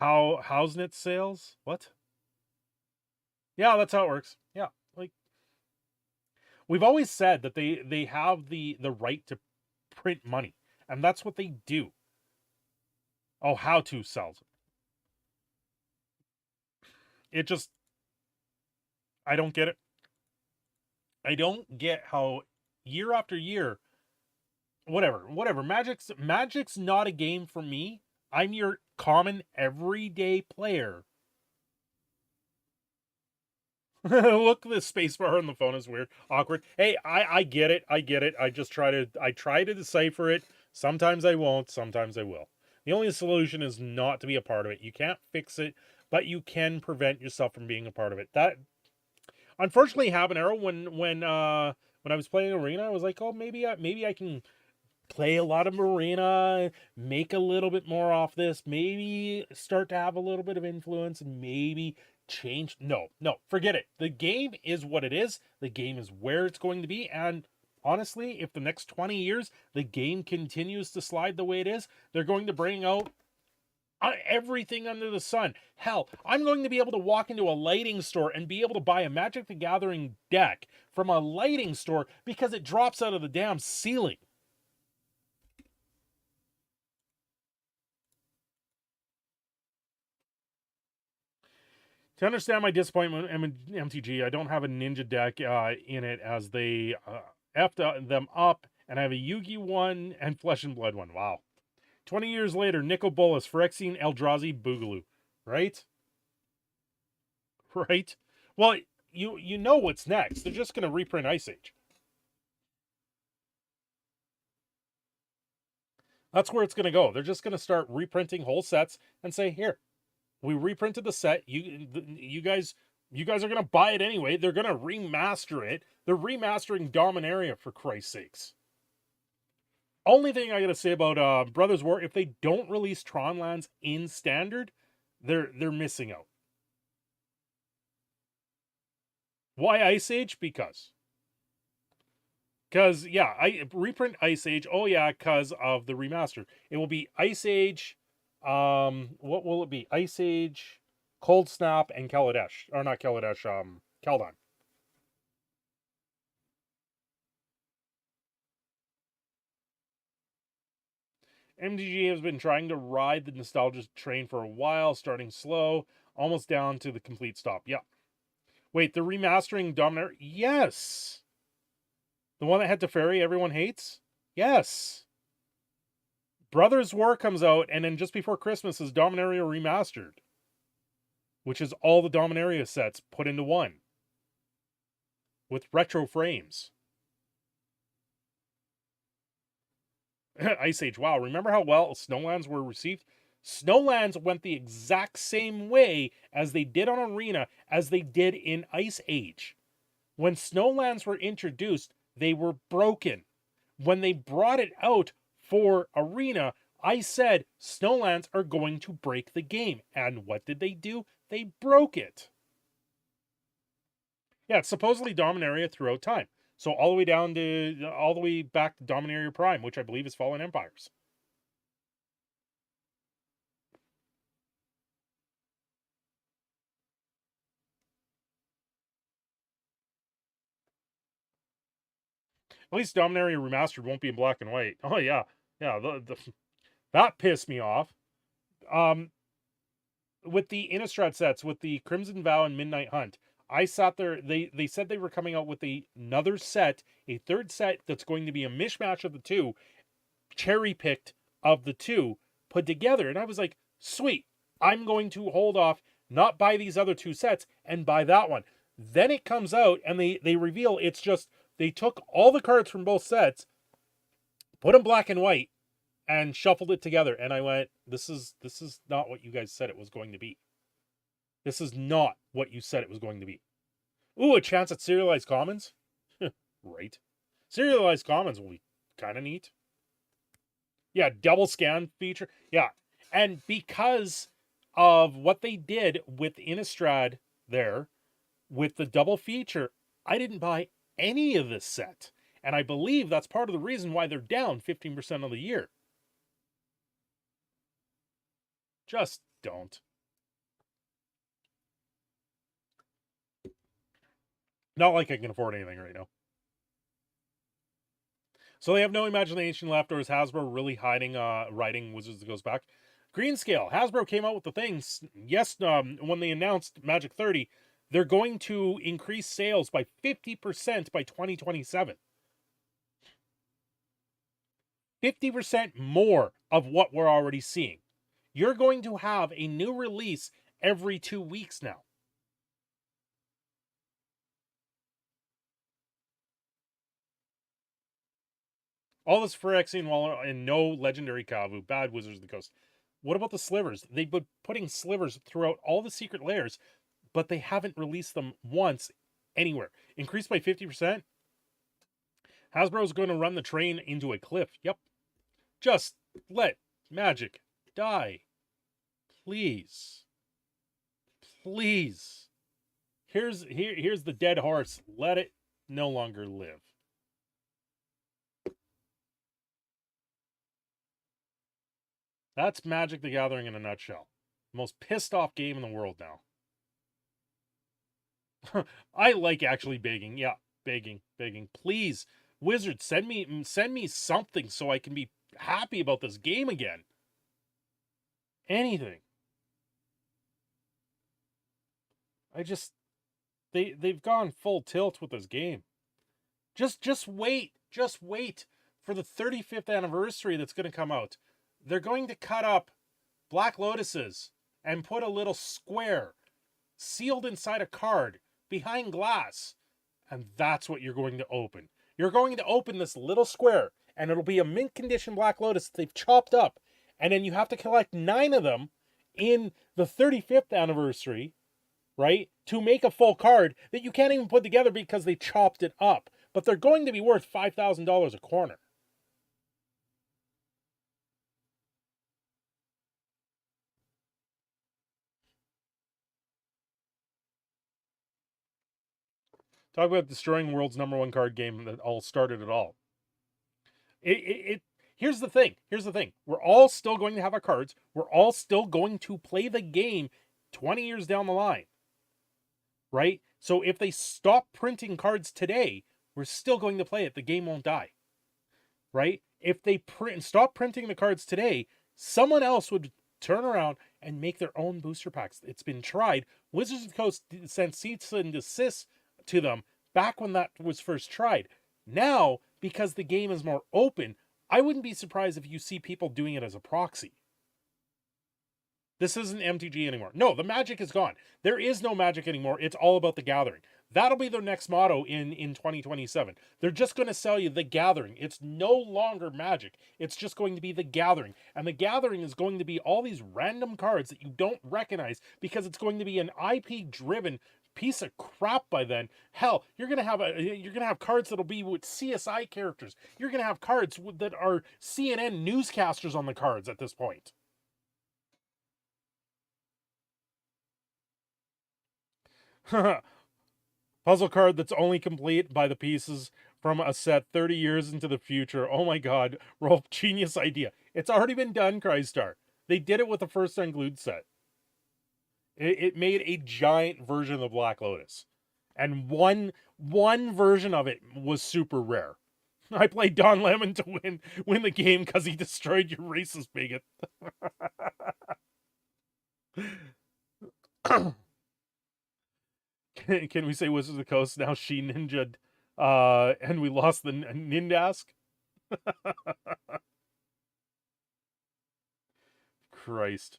Hausnitz sales. What? Yeah, that's how it works. Yeah, like we've always said that they have the right to print money, and that's what they do. Oh, How To sells it. It just, I don't get it. I don't get how year after year, whatever. Magic's not a game for me. I'm your common everyday player. Look, the space bar on the phone is weird, awkward. Hey, I get it. I just try to decipher it. Sometimes I won't, sometimes I will. The only solution is not to be a part of it. You can't fix it, but you can prevent yourself from being a part of it. That unfortunately Habanero when I was playing Arena, I was like, oh, maybe I can play a lot of Arena, make a little bit more off this, maybe start to have a little bit of influence, and maybe change. No, forget it. The game is what it is. The game is where it's going to be. And honestly, if the next 20 years the game continues to slide the way it is, they're going to bring out everything under the sun. Hell, I'm going to be able to walk into a lighting store and be able to buy a Magic the Gathering deck from a lighting store because it drops out of the damn ceiling. To understand my disappointment in MTG, I don't have a ninja deck in it as they effed them up, and I have a Yugi one and Flesh and Blood one. Wow. 20 years later, Nicol Bolas, Phyrexian Eldrazi Boogaloo. Right? Right? Well, you know what's next. They're just going to reprint Ice Age. That's where it's going to go. They're just going to start reprinting whole sets and say, here, we reprinted the set. You guys are going to buy it anyway. They're going to remaster it. They're remastering Dominaria, for Christ's sakes. Only thing I got to say about Brothers War, if they don't release Tron lands in Standard, they're missing out. Why Ice Age? Because, yeah, I reprint Ice Age. Oh, yeah, because of the remaster. It will be Ice Age. What will it be? Ice Age, Cold Snap, and Kaladesh. Or not Kaladesh, Kaldheim. MTG has been trying to ride the nostalgia train for a while, starting slow, almost down to the complete stop. Yeah. Wait, the remastering Dominaria? Yes! The one that had Teferi everyone hates? Yes! Brothers War comes out, and then just before Christmas is Dominaria Remastered. Which is all the Dominaria sets put into one. With retro frames. Ice Age, wow, remember how well Snowlands were received? Snowlands went the exact same way as they did on Arena as they did in Ice Age. When Snowlands were introduced, they were broken. When they brought it out for Arena, I said Snowlands are going to break the game. And what did they do? They broke it. Yeah, it's supposedly Dominaria throughout time. So all the way back to Dominaria Prime, which I believe is Fallen Empires. At least Dominaria Remastered won't be in black and white. Oh yeah, that pissed me off. With the Innistrad sets, with the Crimson Vow and Midnight Hunt, I sat there. They said they were coming out with another set, a third set that's going to be a mishmash of the two, cherry picked of the two put together, and I was like, sweet. I'm going to hold off, not buy these other two sets, and buy that one. Then it comes out, and they reveal it's just. They took all the cards from both sets, put them black and white, and shuffled it together. And I went, this is not what you guys said it was going to be. This is not what you said it was going to be. Ooh, a chance at serialized commons? Right. Serialized commons will be kind of neat. Yeah, double scan feature. Yeah. And because of what they did with Innistrad there, with the double feature, I didn't buy any of this set. And I believe that's part of the reason why they're down 15% of the year. Just don't. Not like I can afford anything right now. So they have no imagination left, or is Hasbro really writing Wizards of the Coast back? Greenscale. Hasbro came out with the things. Yes, when they announced Magic 30, they're going to increase sales by 50% by 2027. 50% more of what we're already seeing. You're going to have a new release every 2 weeks now. All this Phyrexian Waller and no legendary Kavu. Bad Wizards of the Coast. What about the slivers? They've been putting slivers throughout all the secret layers, but they haven't released them once anywhere. Increased by 50%? Hasbro's going to run the train into a cliff. Yep. Just let Magic die. Please. Please. Here's the dead horse. Let it no longer live. That's Magic the Gathering in a nutshell. Most pissed off game in the world now. I like actually begging. Yeah, begging. Please, Wizard, send me something so I can be happy about this game again. Anything. They've gone full tilt with this game. Just wait. Just wait for the 35th anniversary that's going to come out. They're going to cut up Black Lotuses and put a little square sealed inside a card behind glass. And that's what you're going to open. You're going to open this little square, and it'll be a mint condition Black Lotus that they've chopped up. And then you have to collect 9 of them in the 35th anniversary, right? To make a full card that you can't even put together because they chopped it up. But they're going to be worth $5,000 a corner. Talk about destroying the world's #1 card game that all started it all. Here's the thing. We're all still going to have our cards. We're all still going to play the game 20 years down the line. Right? So if they stop printing cards today, we're still going to play it. The game won't die. Right? If they stop printing the cards today, someone else would turn around and make their own booster packs. It's been tried. Wizards of the Coast sent cease and desist to them back when that was first tried. Now, because the game is more open, I wouldn't be surprised if you see people doing it as a proxy. This isn't MTG anymore. No, the Magic is gone. There is no Magic anymore. It's all about the Gathering. That'll be their next motto in 2027. They're just going to sell you the Gathering. It's no longer Magic. It's just going to be the Gathering. And the Gathering is going to be all these random cards that you don't recognize because it's going to be an IP-driven piece of crap by then. Hell, you're gonna have cards that'll be with CSI characters. You're gonna have cards that are CNN newscasters on the cards at this point. Puzzle card that's only complete by the pieces from a set 30 years into the future. Oh my god, Rolf, genius idea. It's already been done, Crystar. They did it with the first unglued set. It made a giant version of the Black Lotus. And one version of it was super rare. I played Don Lemon to win the game because he destroyed your racist bigot. Can we say Wizards of the Coast now she ninja'd and we lost the Nindask? Christ.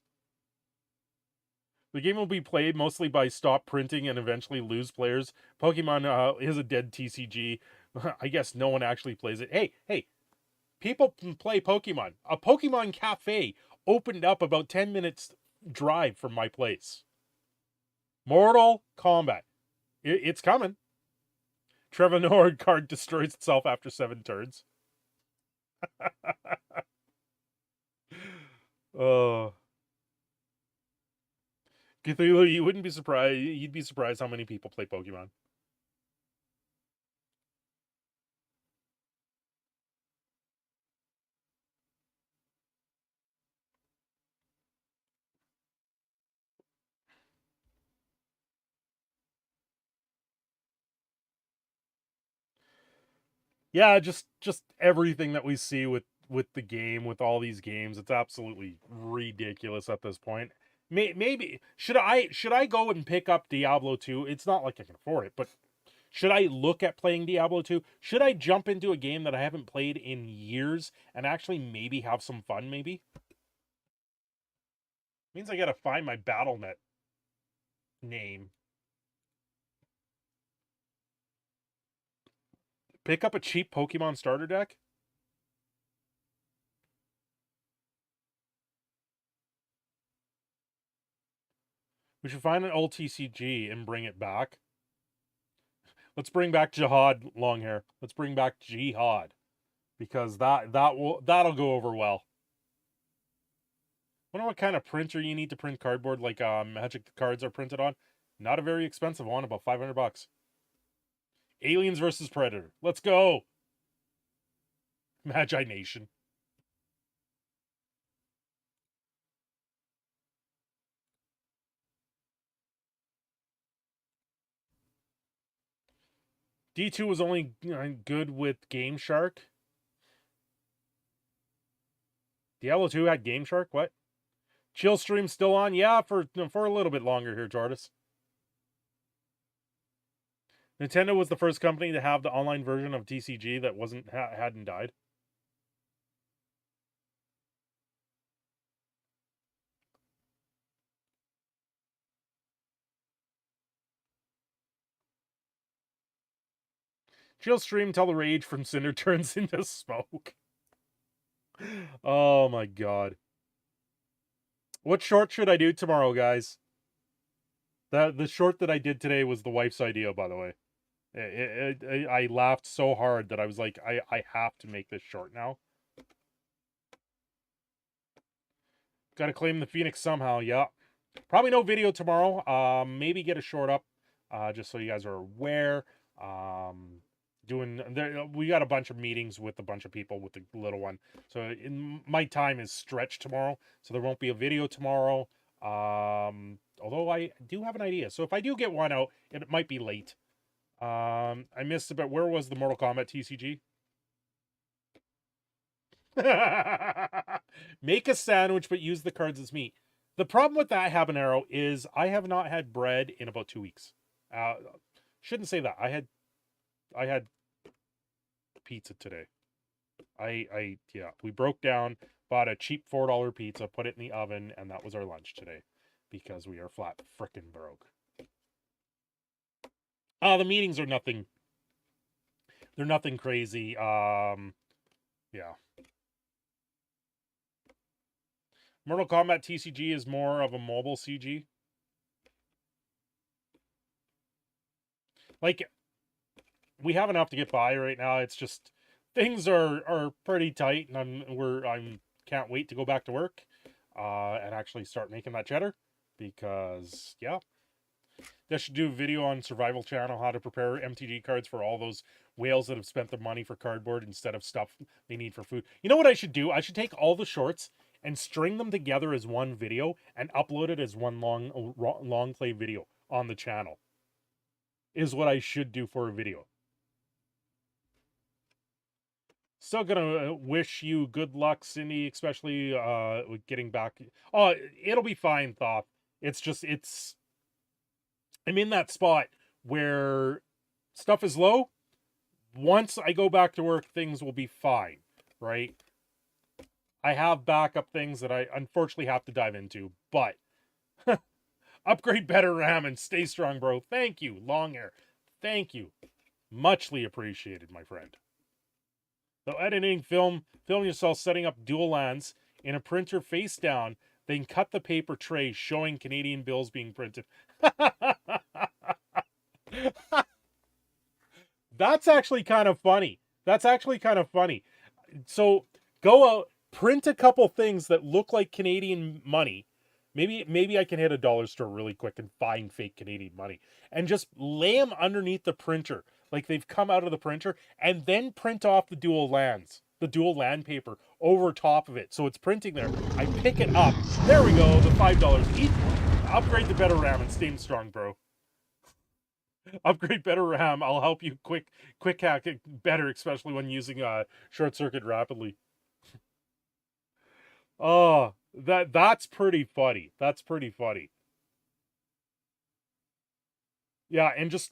The game will be played mostly by stop printing and eventually lose players. Pokemon is a dead TCG. I guess no one actually plays it. Hey, people play Pokemon. A Pokemon cafe opened up about 10 minutes drive from my place. Mortal Kombat. It's coming. Trevor Noah card destroys itself after 7 turns. Cthulhu, you wouldn't be surprised. You'd be surprised how many people play Pokemon. Yeah, just everything that we see with the game, with all these games, it's absolutely ridiculous at this point. Maybe should I go and pick up Diablo 2? It's not like I can afford it, but should I look at playing Diablo 2? Should I jump into a game that I haven't played in years and actually maybe have some fun, maybe? Means I gotta find my Battle.net name. Pick up a cheap Pokemon starter deck? We should find an old TCG and bring it back. Let's bring back Jihad, Longhair. Let's bring back Jihad. Because that'll go over well. Wonder what kind of printer you need to print cardboard like Magic cards are printed on. Not a very expensive one, about 500 bucks. Aliens versus Predator. Let's go! Magi Nation. D2 was only good with Game Shark. Diablo 2 had Game Shark? What? Chillstream still on? Yeah, for a little bit longer here, Jardis. Nintendo was the first company to have the online version of TCG that hadn't died. Chillstream till the rage from Cinder turns into smoke. Oh my god. What short should I do tomorrow, guys? The short that I did today was the wife's idea, by the way. I laughed so hard that I was like, I have to make this short now. Gotta claim the Phoenix somehow, yeah. Probably no video tomorrow. Maybe get a short up, just so you guys are aware. We got a bunch of meetings with a bunch of people with the little one, so my time is stretched tomorrow, so there won't be a video tomorrow. Although I do have an idea, so if I do get one out, it might be late. I missed about where was the Mortal Kombat TCG? Make a sandwich, but use the cards as meat. The problem with that habanero is I have not had bread in about 2 weeks. Shouldn't say that. I had pizza today. Yeah, we broke down, bought a cheap $4 pizza, put it in the oven, and that was our lunch today because we are flat frickin' broke. The meetings are nothing. They're nothing crazy. Yeah. Mortal Kombat TCG is more of a mobile CG. Like, we have enough to get by right now. It's just things are pretty tight, and I'm can't wait to go back to work, and actually start making that cheddar, because yeah, they should do a video on Survival Channel how to prepare MTG cards for all those whales that have spent the money for cardboard instead of stuff they need for food. You know what I should do? I should take all the shorts and string them together as one video and upload it as one long play video on the channel. Is what I should do for a video. Still gonna wish you good luck, Cindy, especially with getting back. Oh, it'll be fine, Thoth. I'm in that spot where stuff is low. Once I go back to work, things will be fine, right? I have backup things that I unfortunately have to dive into, but upgrade better RAM and stay strong, bro. Thank you, long hair. Thank you. Muchly appreciated, my friend. So editing, film yourself setting up dual lands in a printer face down, then cut the paper tray showing Canadian bills being printed. That's actually kind of funny. So go out, print a couple things that look like Canadian money. Maybe I can hit a dollar store really quick and find fake Canadian money and just lay them underneath the printer like they've come out of the printer, and then print off the dual land paper over top of it, so it's printing there. I pick it up. There we go. The $5 each. Upgrade to better RAM and stay strong, bro. Upgrade better RAM. I'll help you quick hack it better, especially when using short circuit rapidly. Oh, that's pretty funny. That's pretty funny. Yeah, and just,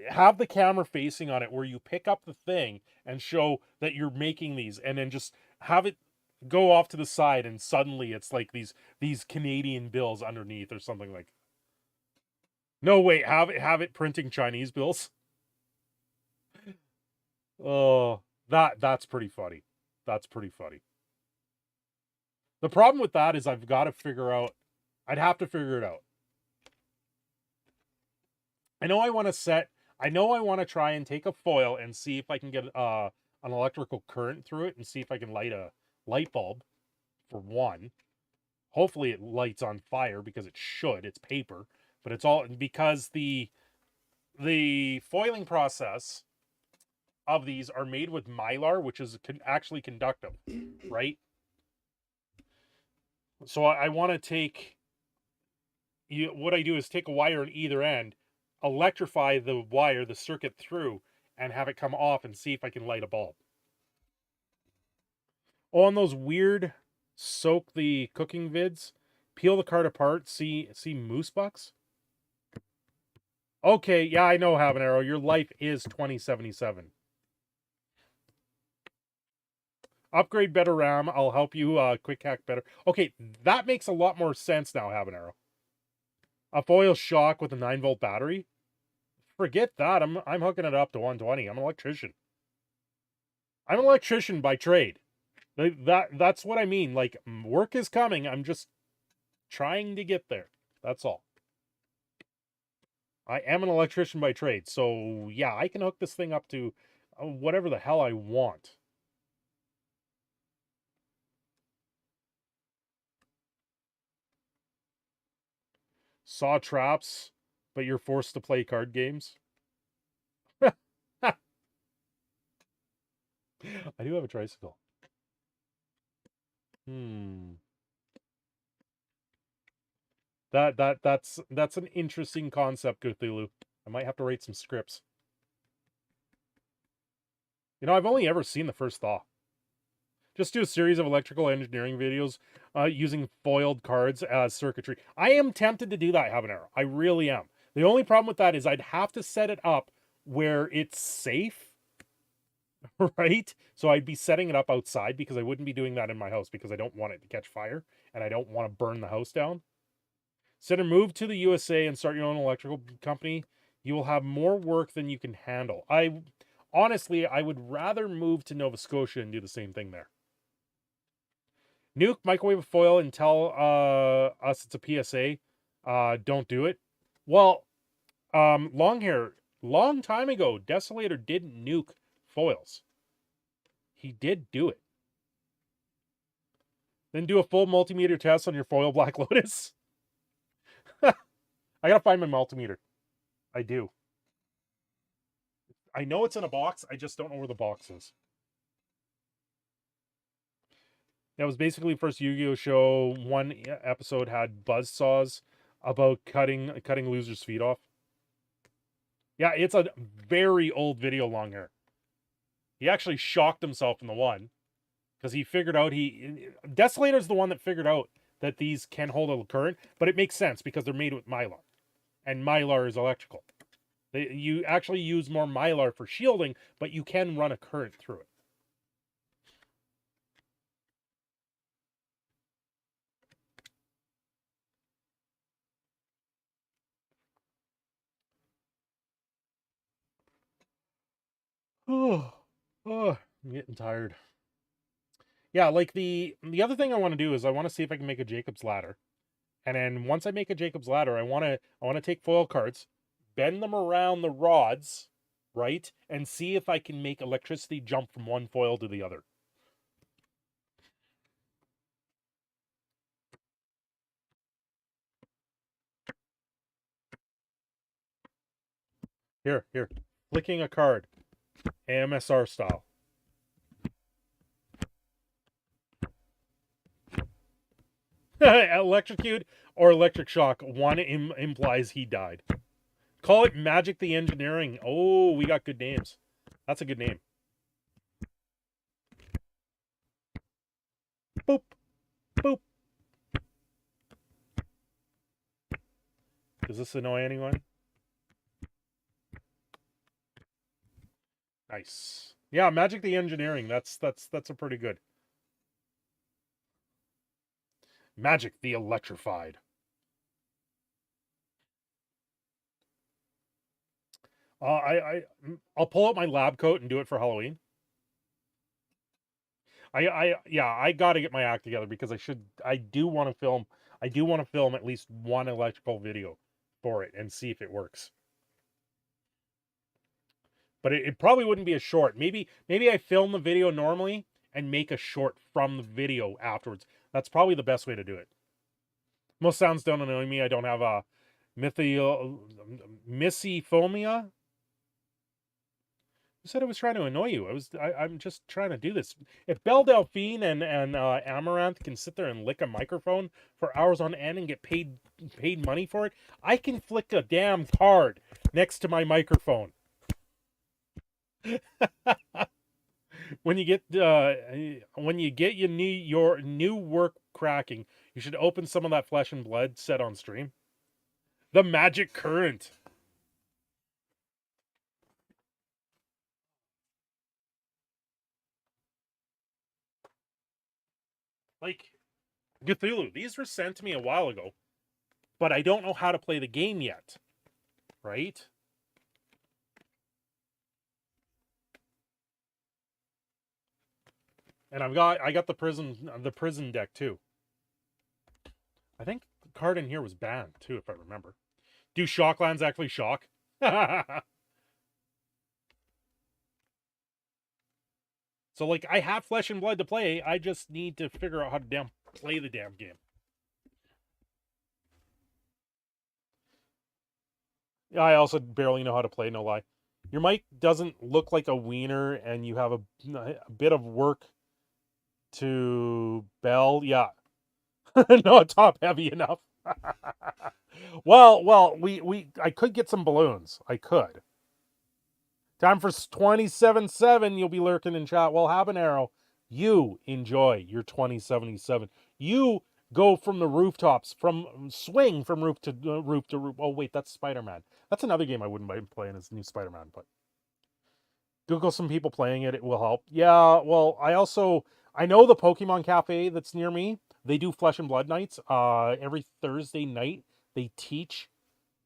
have the camera facing on it where you pick up the thing and show that you're making these, and then just have it go off to the side, and suddenly it's like these Canadian bills underneath or something like. No, wait, have it printing Chinese bills. Oh, that's pretty funny. That's pretty funny. The problem with that is I'd have to figure it out. I know I want to try and take a foil and see if I can get an electrical current through it and see if I can light a light bulb, for one. Hopefully it lights on fire because it should. It's paper, but it's all because the foiling process of these are made with mylar, which is actually conductive, right? So I want to take what I do is take a wire on either end, electrify the wire, the circuit through, and have it come off and see if I can light a bulb. Oh, on those weird soak the cooking vids, peel the card apart, see moose bucks. Okay, yeah, I know, Habanero. Your life is 2077. Upgrade better RAM. I'll help you quick hack better. Okay, that makes a lot more sense now, Habanero. A foil shock with a 9-volt battery? Forget that. I'm hooking it up to 120. I'm an electrician. I'm an electrician by trade. That's what I mean. Like, work is coming. I'm just trying to get there. That's all. I am an electrician by trade. So, yeah, I can hook this thing up to whatever the hell I want. Saw traps, but you're forced to play card games. I do have a tricycle. That's an interesting concept, Cthulhu. I might have to write some scripts. You know, I've only ever seen the first Thaw. Just do a series of electrical engineering videos using foiled cards as circuitry. I am tempted to do that, Habanero. I really am. The only problem with that is I'd have to set it up where it's safe, right? So I'd be setting it up outside because I wouldn't be doing that in my house because I don't want it to catch fire and I don't want to burn the house down. Instead of move to the USA and start your own electrical company, you will have more work than you can handle. Honestly, I would rather move to Nova Scotia and do the same thing there. Nuke, microwave foil, and tell us it's a PSA. Don't do it. Well, long hair, long time ago, Desolator did nuke foils. He did do it. Then do a full multimeter test on your foil Black Lotus. I gotta find my multimeter. I do. I know it's in a box. I just don't know where the box is. That was basically first Yu-Gi-Oh show. One episode had buzz saws about cutting losers' feet off. Yeah, it's a very old video, long hair. He actually shocked himself in the one because he figured out Desolator's the one that figured out that these can hold a current, but it makes sense because they're made with mylar, and mylar is electrical. You actually use more mylar for shielding, but you can run a current through it. Oh, I'm getting tired. Yeah, like the other thing I want to do is I want to see if I can make a Jacob's ladder. And then once I make a Jacob's ladder, I want to take foil cards, bend them around the rods, right? And see if I can make electricity jump from one foil to the other. Here. Flicking a card. AMSR style. Electrocute or electric shock. One implies he died. Call it Magic the Engineering. Oh, we got good names. That's a good name. Boop. Boop. Does this annoy anyone? Nice. Yeah, Magic the Engineering. That's a pretty good. Magic the Electrified. I'll pull out my lab coat and do it for Halloween. I got to get my act together because I do want to film at least one electrical video for it and see if it works. But it probably wouldn't be a short. Maybe I film the video normally and make a short from the video afterwards. That's probably the best way to do it. Most sounds don't annoy me. I don't have a misophonia. Who said I was trying to annoy you? I'm just trying to do this. If Belle Delphine and Amaranth can sit there and lick a microphone for hours on end and get paid money for it, I can flick a damn card next to my microphone. When you get your new work cracking, you should open some of that Flesh and Blood set on stream. The Magic Current. Like, Cthulhu, these were sent to me a while ago, but I don't know how to play the game yet, right? And I got the prison deck too. I think the card in here was banned too, if I remember. Do Shocklands actually shock? So, like, I have Flesh and Blood to play. I just need to figure out how to play the damn game. I also barely know how to play, no lie. Your mic doesn't look like a wiener, and you have a bit of work to bell. Yeah. Not top heavy enough. well, I could get some balloons. I could. Time for 2077. You'll be lurking in chat. Well, Habanero, you enjoy your 2077. You go from the rooftops, swing from roof to roof to roof. Oh, wait, that's Spider-Man. That's another game I wouldn't mind playing as new Spider-Man, but Google some people playing it. It will help. Yeah, well, I know the Pokemon Cafe that's near me. They do Flesh and Blood nights. Every Thursday night they teach.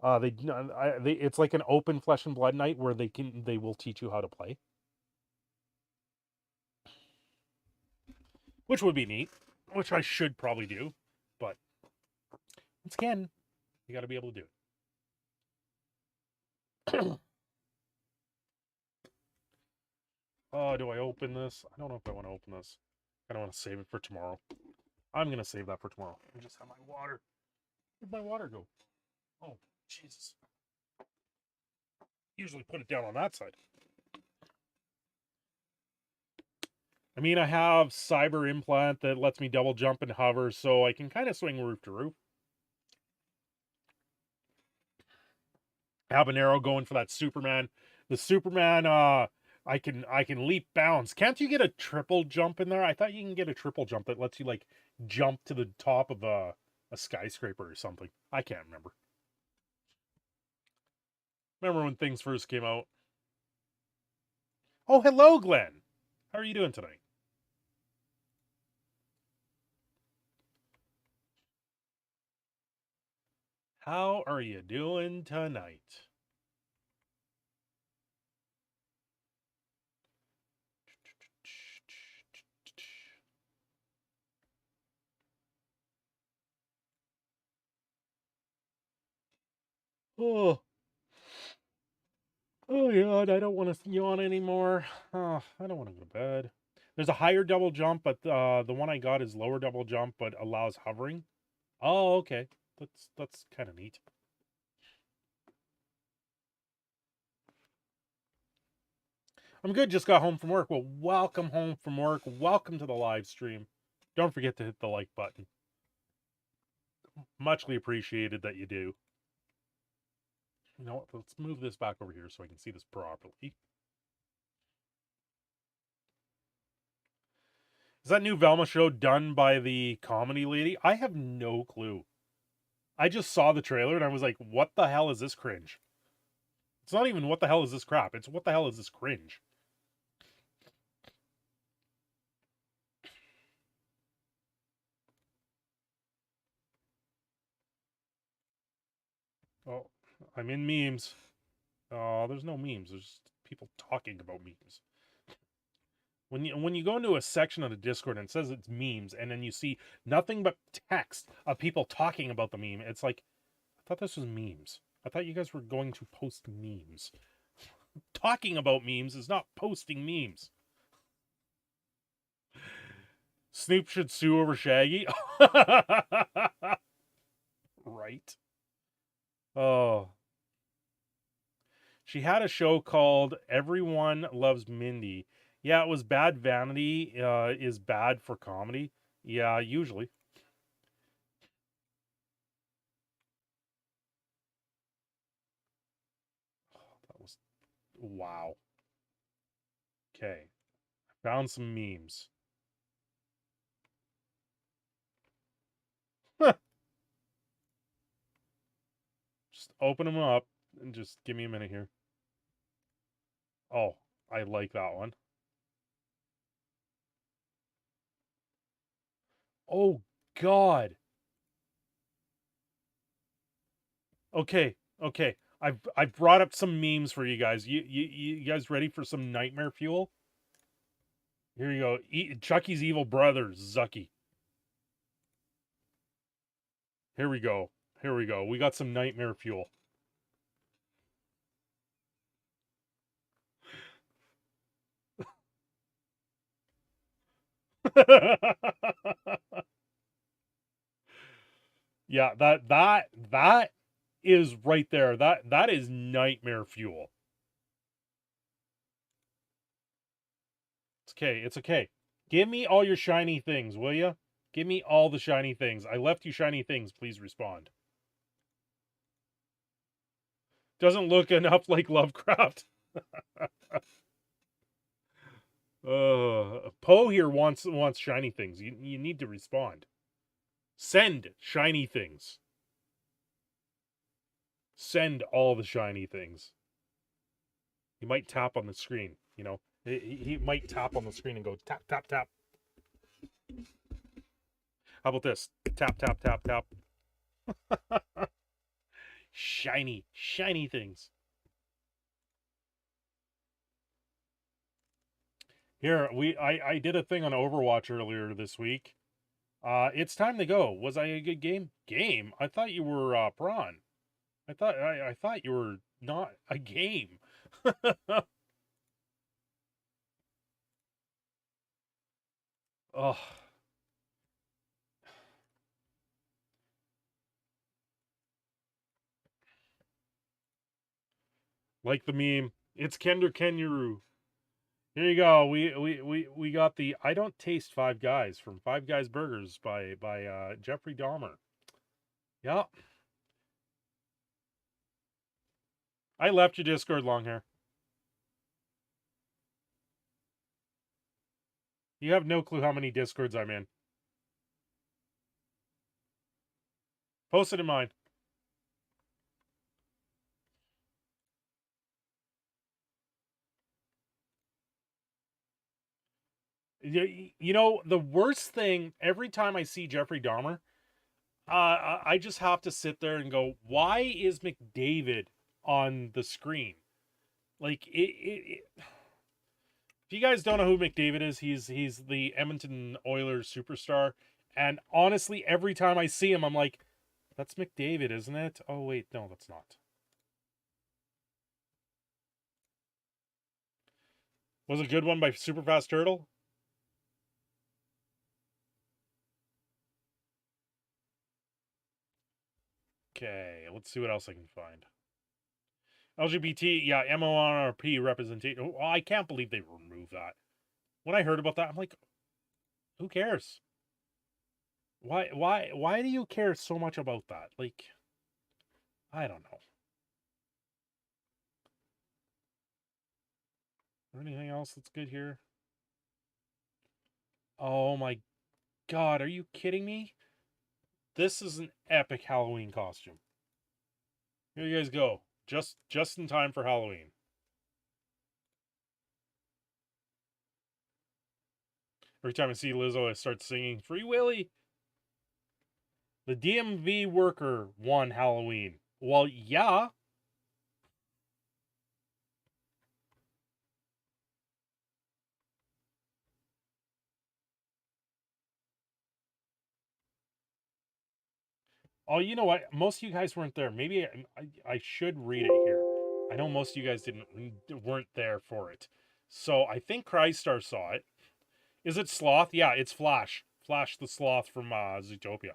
It's like an open Flesh and Blood night where they will teach you how to play, which would be neat. Which I should probably do, but once again, you got to be able to do it. Oh, do I open this? I don't know if I want to open this. I don't want to save it for tomorrow. I'm gonna save that for tomorrow. I just have my water. Where'd my water go? Oh, Jesus. Usually put it down on that side. I mean, I have cyber implant that lets me double jump and hover, so I can kind of swing roof to roof. Habanero going for that Superman. The Superman, I can leap bounds. Can't you get a triple jump in there? I thought you can get a triple jump that lets you like jump to the top of a skyscraper or something. I can't remember. Remember when things first came out? Oh, hello, Glenn. How are you doing tonight? How are you doing tonight? Oh. Oh, God, I don't want to yawn anymore. Oh, I don't want to go to bed. There's a higher double jump, but the one I got is lower double jump, but allows hovering. Oh, okay. That's kind of neat. I'm good. Just got home from work. Well, welcome home from work. Welcome to the live stream. Don't forget to hit the like button. Muchly appreciated that you do. You know what? Let's move this back over here so I can see this properly. Is that new Velma show done by the comedy lady? I have no clue. I just saw the trailer and I was like, what the hell is this cringe? It's not even what the hell is this crap. It's what the hell is this cringe? Oh, I'm in memes. Oh, there's no memes. There's just people talking about memes. When you go into a section of the Discord and it says it's memes, and then you see nothing but text of people talking about the meme, it's like, I thought this was memes. I thought you guys were going to post memes. Talking about memes is not posting memes. Snoop should sue over Shaggy. Right. Oh. She had a show called Everyone Loves Mindy. Yeah, it was bad. Vanity is bad for comedy. Yeah, usually. That was wow. Okay. Found some memes. Just open them up and just give me a minute here. Oh, I like that one. Oh God. Okay, okay. I've brought up some memes for you guys. You guys ready for some nightmare fuel? Here you go. Chucky's evil brother, Zucky. Here we go. Here we go. We got some nightmare fuel. Yeah, that is right there. That is nightmare fuel. It's okay. It's okay. Give me all your shiny things, will you? Give me all the shiny things. I left you shiny things. Please respond. Doesn't look enough like Lovecraft. Poe here wants shiny things. You need to respond. Send shiny things. Send all the shiny things. He might tap on the screen, you know. He might tap on the screen and go tap, tap, tap. How about this? Tap, tap, tap, tap. Shiny, shiny things. Here, I did a thing on Overwatch earlier this week. It's time to go. Was I a good game? Game? I thought you were prawn. I thought you were not a game. Oh. Like the meme. It's Kender Kenuru. Here you go. We got the I Don't Taste Five Guys from Five Guys Burgers by Jeffrey Dahmer. Yeah. I left your Discord, long hair. You have no clue how many Discords I'm in. Post it in mine. You know, the worst thing, every time I see Jeffrey Dahmer, I just have to sit there and go, why is McDavid on the screen? Like, if you guys don't know who McDavid is, he's the Edmonton Oilers superstar. And honestly, every time I see him, I'm like, that's McDavid, isn't it? Oh, wait, no, that's not. Was a good one by Superfast Turtle? Okay, let's see what else I can find. LGBT, yeah, MONRP representation. Oh, I can't believe they removed that. When I heard about that, I'm like, who cares? Why do you care so much about that? Like, I don't know. Or anything else that's good here? Oh my God, are you kidding me? This is an epic Halloween costume. Here you guys go. Just in time for Halloween. Every time I see Lizzo, I start singing Free Willy. The DMV worker won Halloween. Well, yeah. Oh, you know what? Most of you guys weren't there. Maybe I should read it here. I know most of you guys weren't there for it. So I think Crystar saw it. Is it Sloth? Yeah, it's Flash. Flash the Sloth from Zootopia.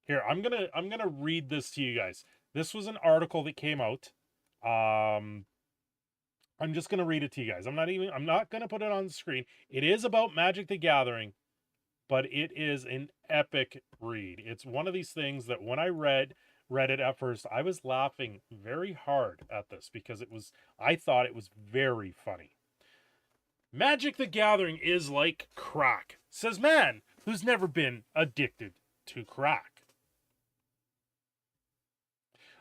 Here, I'm gonna read this to you guys. This was an article that came out. I'm just gonna read it to you guys. I'm not gonna put it on the screen. It is about Magic the Gathering, but it is an epic read. It's one of these things that when I read it at first, I was laughing very hard at this because I thought it was very funny. Magic the Gathering is like crack, says man who's never been addicted to crack.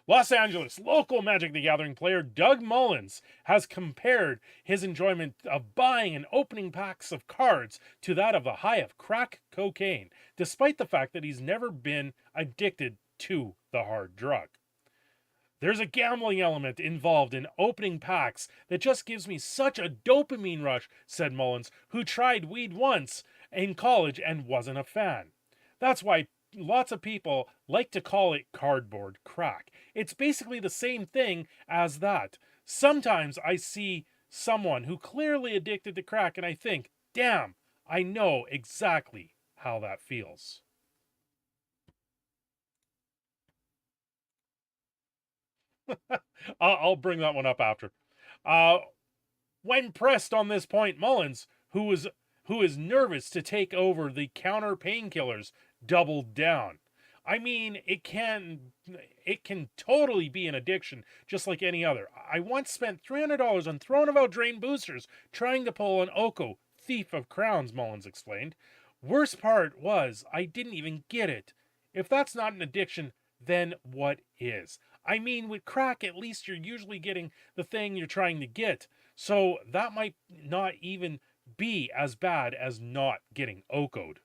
Los Angeles local Magic the Gathering player Doug Mullins has compared his enjoyment of buying and opening packs of cards to that of the high of crack cocaine, despite the fact that he's never been addicted to the hard drug. There's a gambling element involved in opening packs that just gives me such a dopamine rush, said Mullins, who tried weed once in college and wasn't a fan. That's why lots of people like to call it cardboard crack. It's basically the same thing as that. Sometimes I see someone who clearly addicted to crack and I think, damn, I know exactly how that feels. I'll bring that one up after. When pressed on this point, Mullins, who is nervous to take over the counter painkillers, doubled down. I mean, it can totally be an addiction, just like any other. I once spent $300 on Throne of Eldraine boosters trying to pull an Oko, Thief of Crowns, Mullins explained. Worst part was, I didn't even get it. If that's not an addiction, then what is? I mean, with crack, at least you're usually getting the thing you're trying to get. So that might not even be as bad as not getting Oko'd.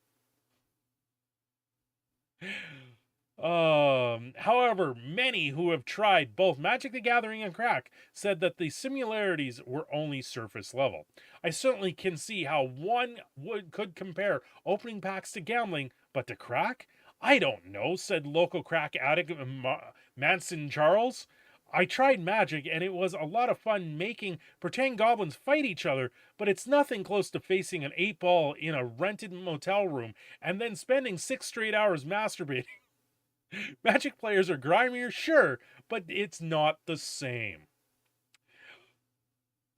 However, many who have tried both Magic the Gathering and crack said that the similarities were only surface level. I certainly can see how one could compare opening packs to gambling, but to crack? I don't know, said local crack addict Manson Charles. I tried Magic and it was a lot of fun making pretend goblins fight each other, but it's nothing close to facing an 8-ball in a rented motel room and then spending 6 straight hours masturbating. Magic players are grimier, sure, but it's not the same.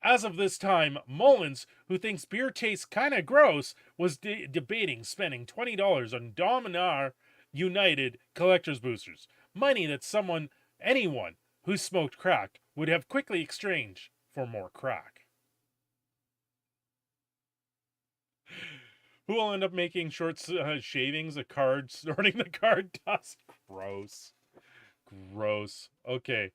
As of this time, Mullins, who thinks beer tastes kinda gross, was debating spending $20 on Dominar United collector's boosters. Money that anyone who smoked crack would have quickly exchanged for more crack. Who will end up making short shavings of cards, snorting the card dust? Gross. Gross. Okay.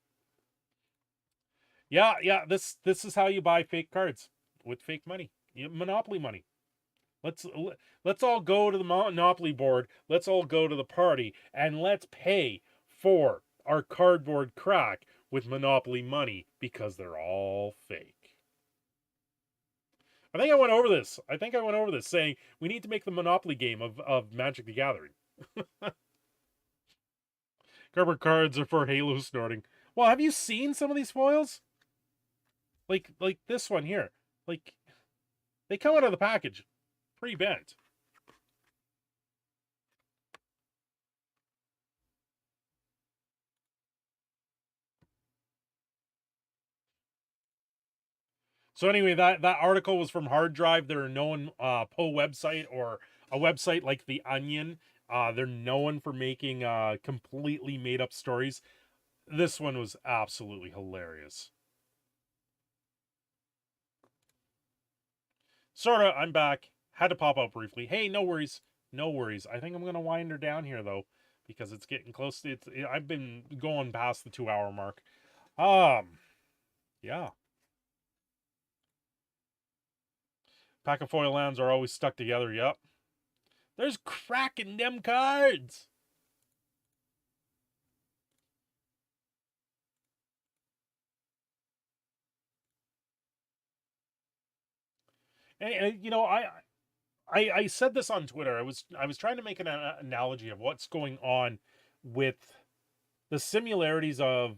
Yeah, this is how you buy fake cards. With fake money. Monopoly money. Let's all go to the Monopoly board. Let's all go to the party. And let's pay for our cardboard crack with Monopoly money because they're all fake. I think I went over this saying we need to make the Monopoly game of Magic the Gathering. Cardboard cards are for Halo snorting. Well, have you seen some of these foils? Like this one here. Like, they come out of the package pretty bent. So anyway, that article was from Hard Drive. They're a known Poe website, or a website like The Onion. They're known for making completely made up stories. This one was absolutely hilarious. Sorta, I'm back. Had to pop out briefly. Hey, no worries. No worries. I think I'm going to wind her down here, though, because it's getting close to I've been going past the 2-hour mark. Yeah. Pack of foil lands are always stuck together, yep. There's crack in them cards! And you know, I said this on Twitter. I was trying to make an analogy of what's going on with the similarities of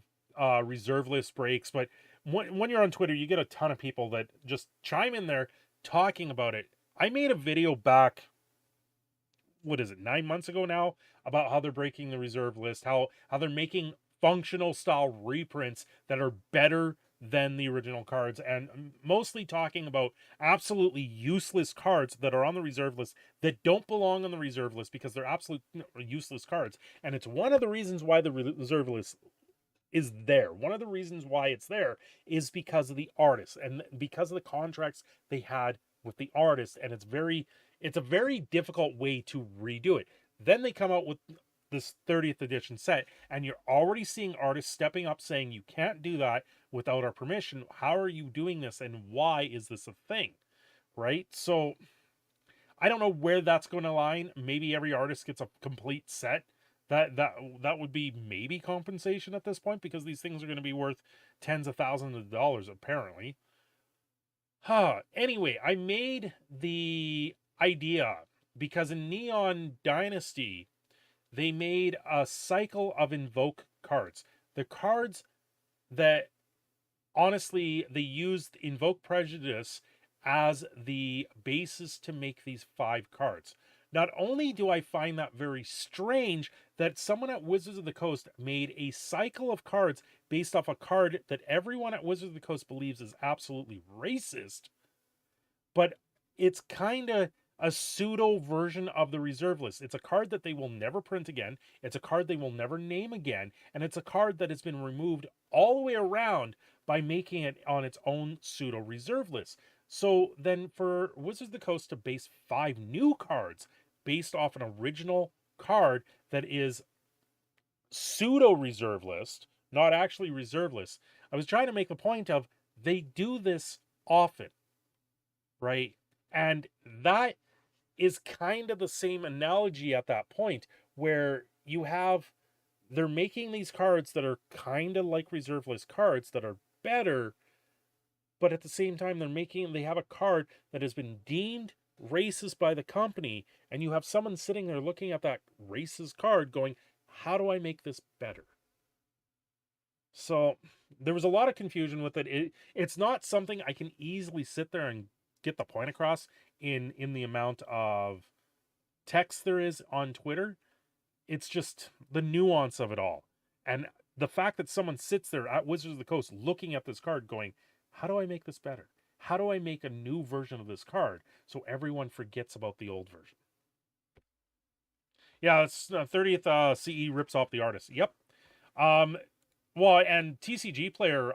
reserve list breaks, but when you're on Twitter, you get a ton of people that just chime in there talking about it. I made a video back what is it, 9 months ago now, about how they're breaking the reserve list, how they're making functional style reprints that are better than the original cards, and mostly talking about absolutely useless cards that are on the reserve list that don't belong on the reserve list because they're absolute useless cards. And it's one of the reasons why the reserve list is there. One of the reasons why it's there is because of the artists and because of the contracts they had with the artists, and it's a very difficult way to redo it. Then they come out with this 30th edition set, and you're already seeing artists stepping up saying you can't do that without our permission. How are you doing this, and why is this a thing? Right? So I don't know where that's going to line. Maybe every artist gets a complete set. That would be maybe compensation at this point, because these things are going to be worth tens of thousands of dollars apparently. Anyway, I made the idea because in Neon Dynasty they made a cycle of invoke cards. The cards that honestly they used invoke prejudice as the basis to make these 5 cards. Not only do I find that very strange that someone at Wizards of the Coast made a cycle of cards based off a card that everyone at Wizards of the Coast believes is absolutely racist, but it's kind of a pseudo version of the reserve list. It's a card that they will never print again. It's a card they will never name again. And it's a card that has been removed all the way around by making it on its own pseudo reserve list. So then for Wizards of the Coast to base 5 new cards based off an original card that is pseudo reserve list, not actually reserve list, I was trying to make the point of they do this often, right? And that is kind of the same analogy at that point where they're making these cards that are kind of like reserve list cards that are better, but at the same time they have a card that has been deemed racist by the company, and you have someone sitting there looking at that racist card going, how do I make this better? So there was a lot of confusion with it. It's not something I can easily sit there and get the point across in the amount of text there is on Twitter. It's just the nuance of it all. And the fact that someone sits there at Wizards of the Coast looking at this card going, how do I make this better? How do I make a new version of this card so everyone forgets about the old version? Yeah, it's 30th CE rips off the artist. Yep. Well, and TCG Player,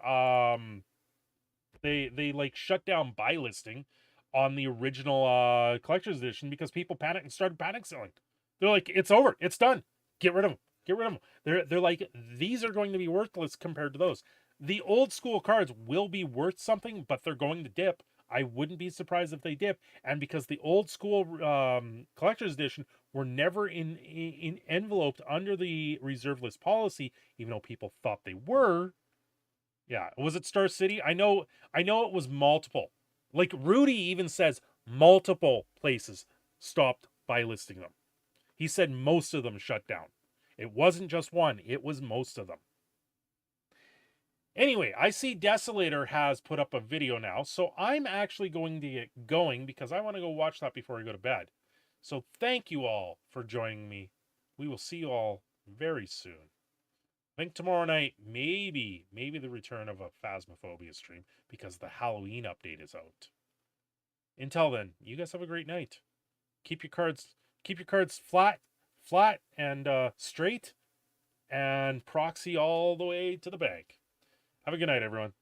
they like shut down buy listing on the original collector's edition because people panicked and started panic selling. They're like, it's over, it's done. Get rid of them. Get rid of them. They're like, these are going to be worthless compared to those. The old school cards will be worth something, but they're going to dip. I wouldn't be surprised if they dip. And because the old school collector's edition were never in enveloped under the reserve list policy, even though people thought they were. Yeah, was it Star City? I know it was multiple. Like Rudy even says multiple places stopped by listing them. He said most of them shut down. It wasn't just one, it was most of them. Anyway, I see Desolator has put up a video now, so I'm actually going to get going because I want to go watch that before I go to bed. So thank you all for joining me. We will see you all very soon. I think tomorrow night, maybe the return of a Phasmophobia stream because the Halloween update is out. Until then, you guys have a great night. Keep your cards flat and straight, and proxy all the way to the bank. Have a good night, everyone.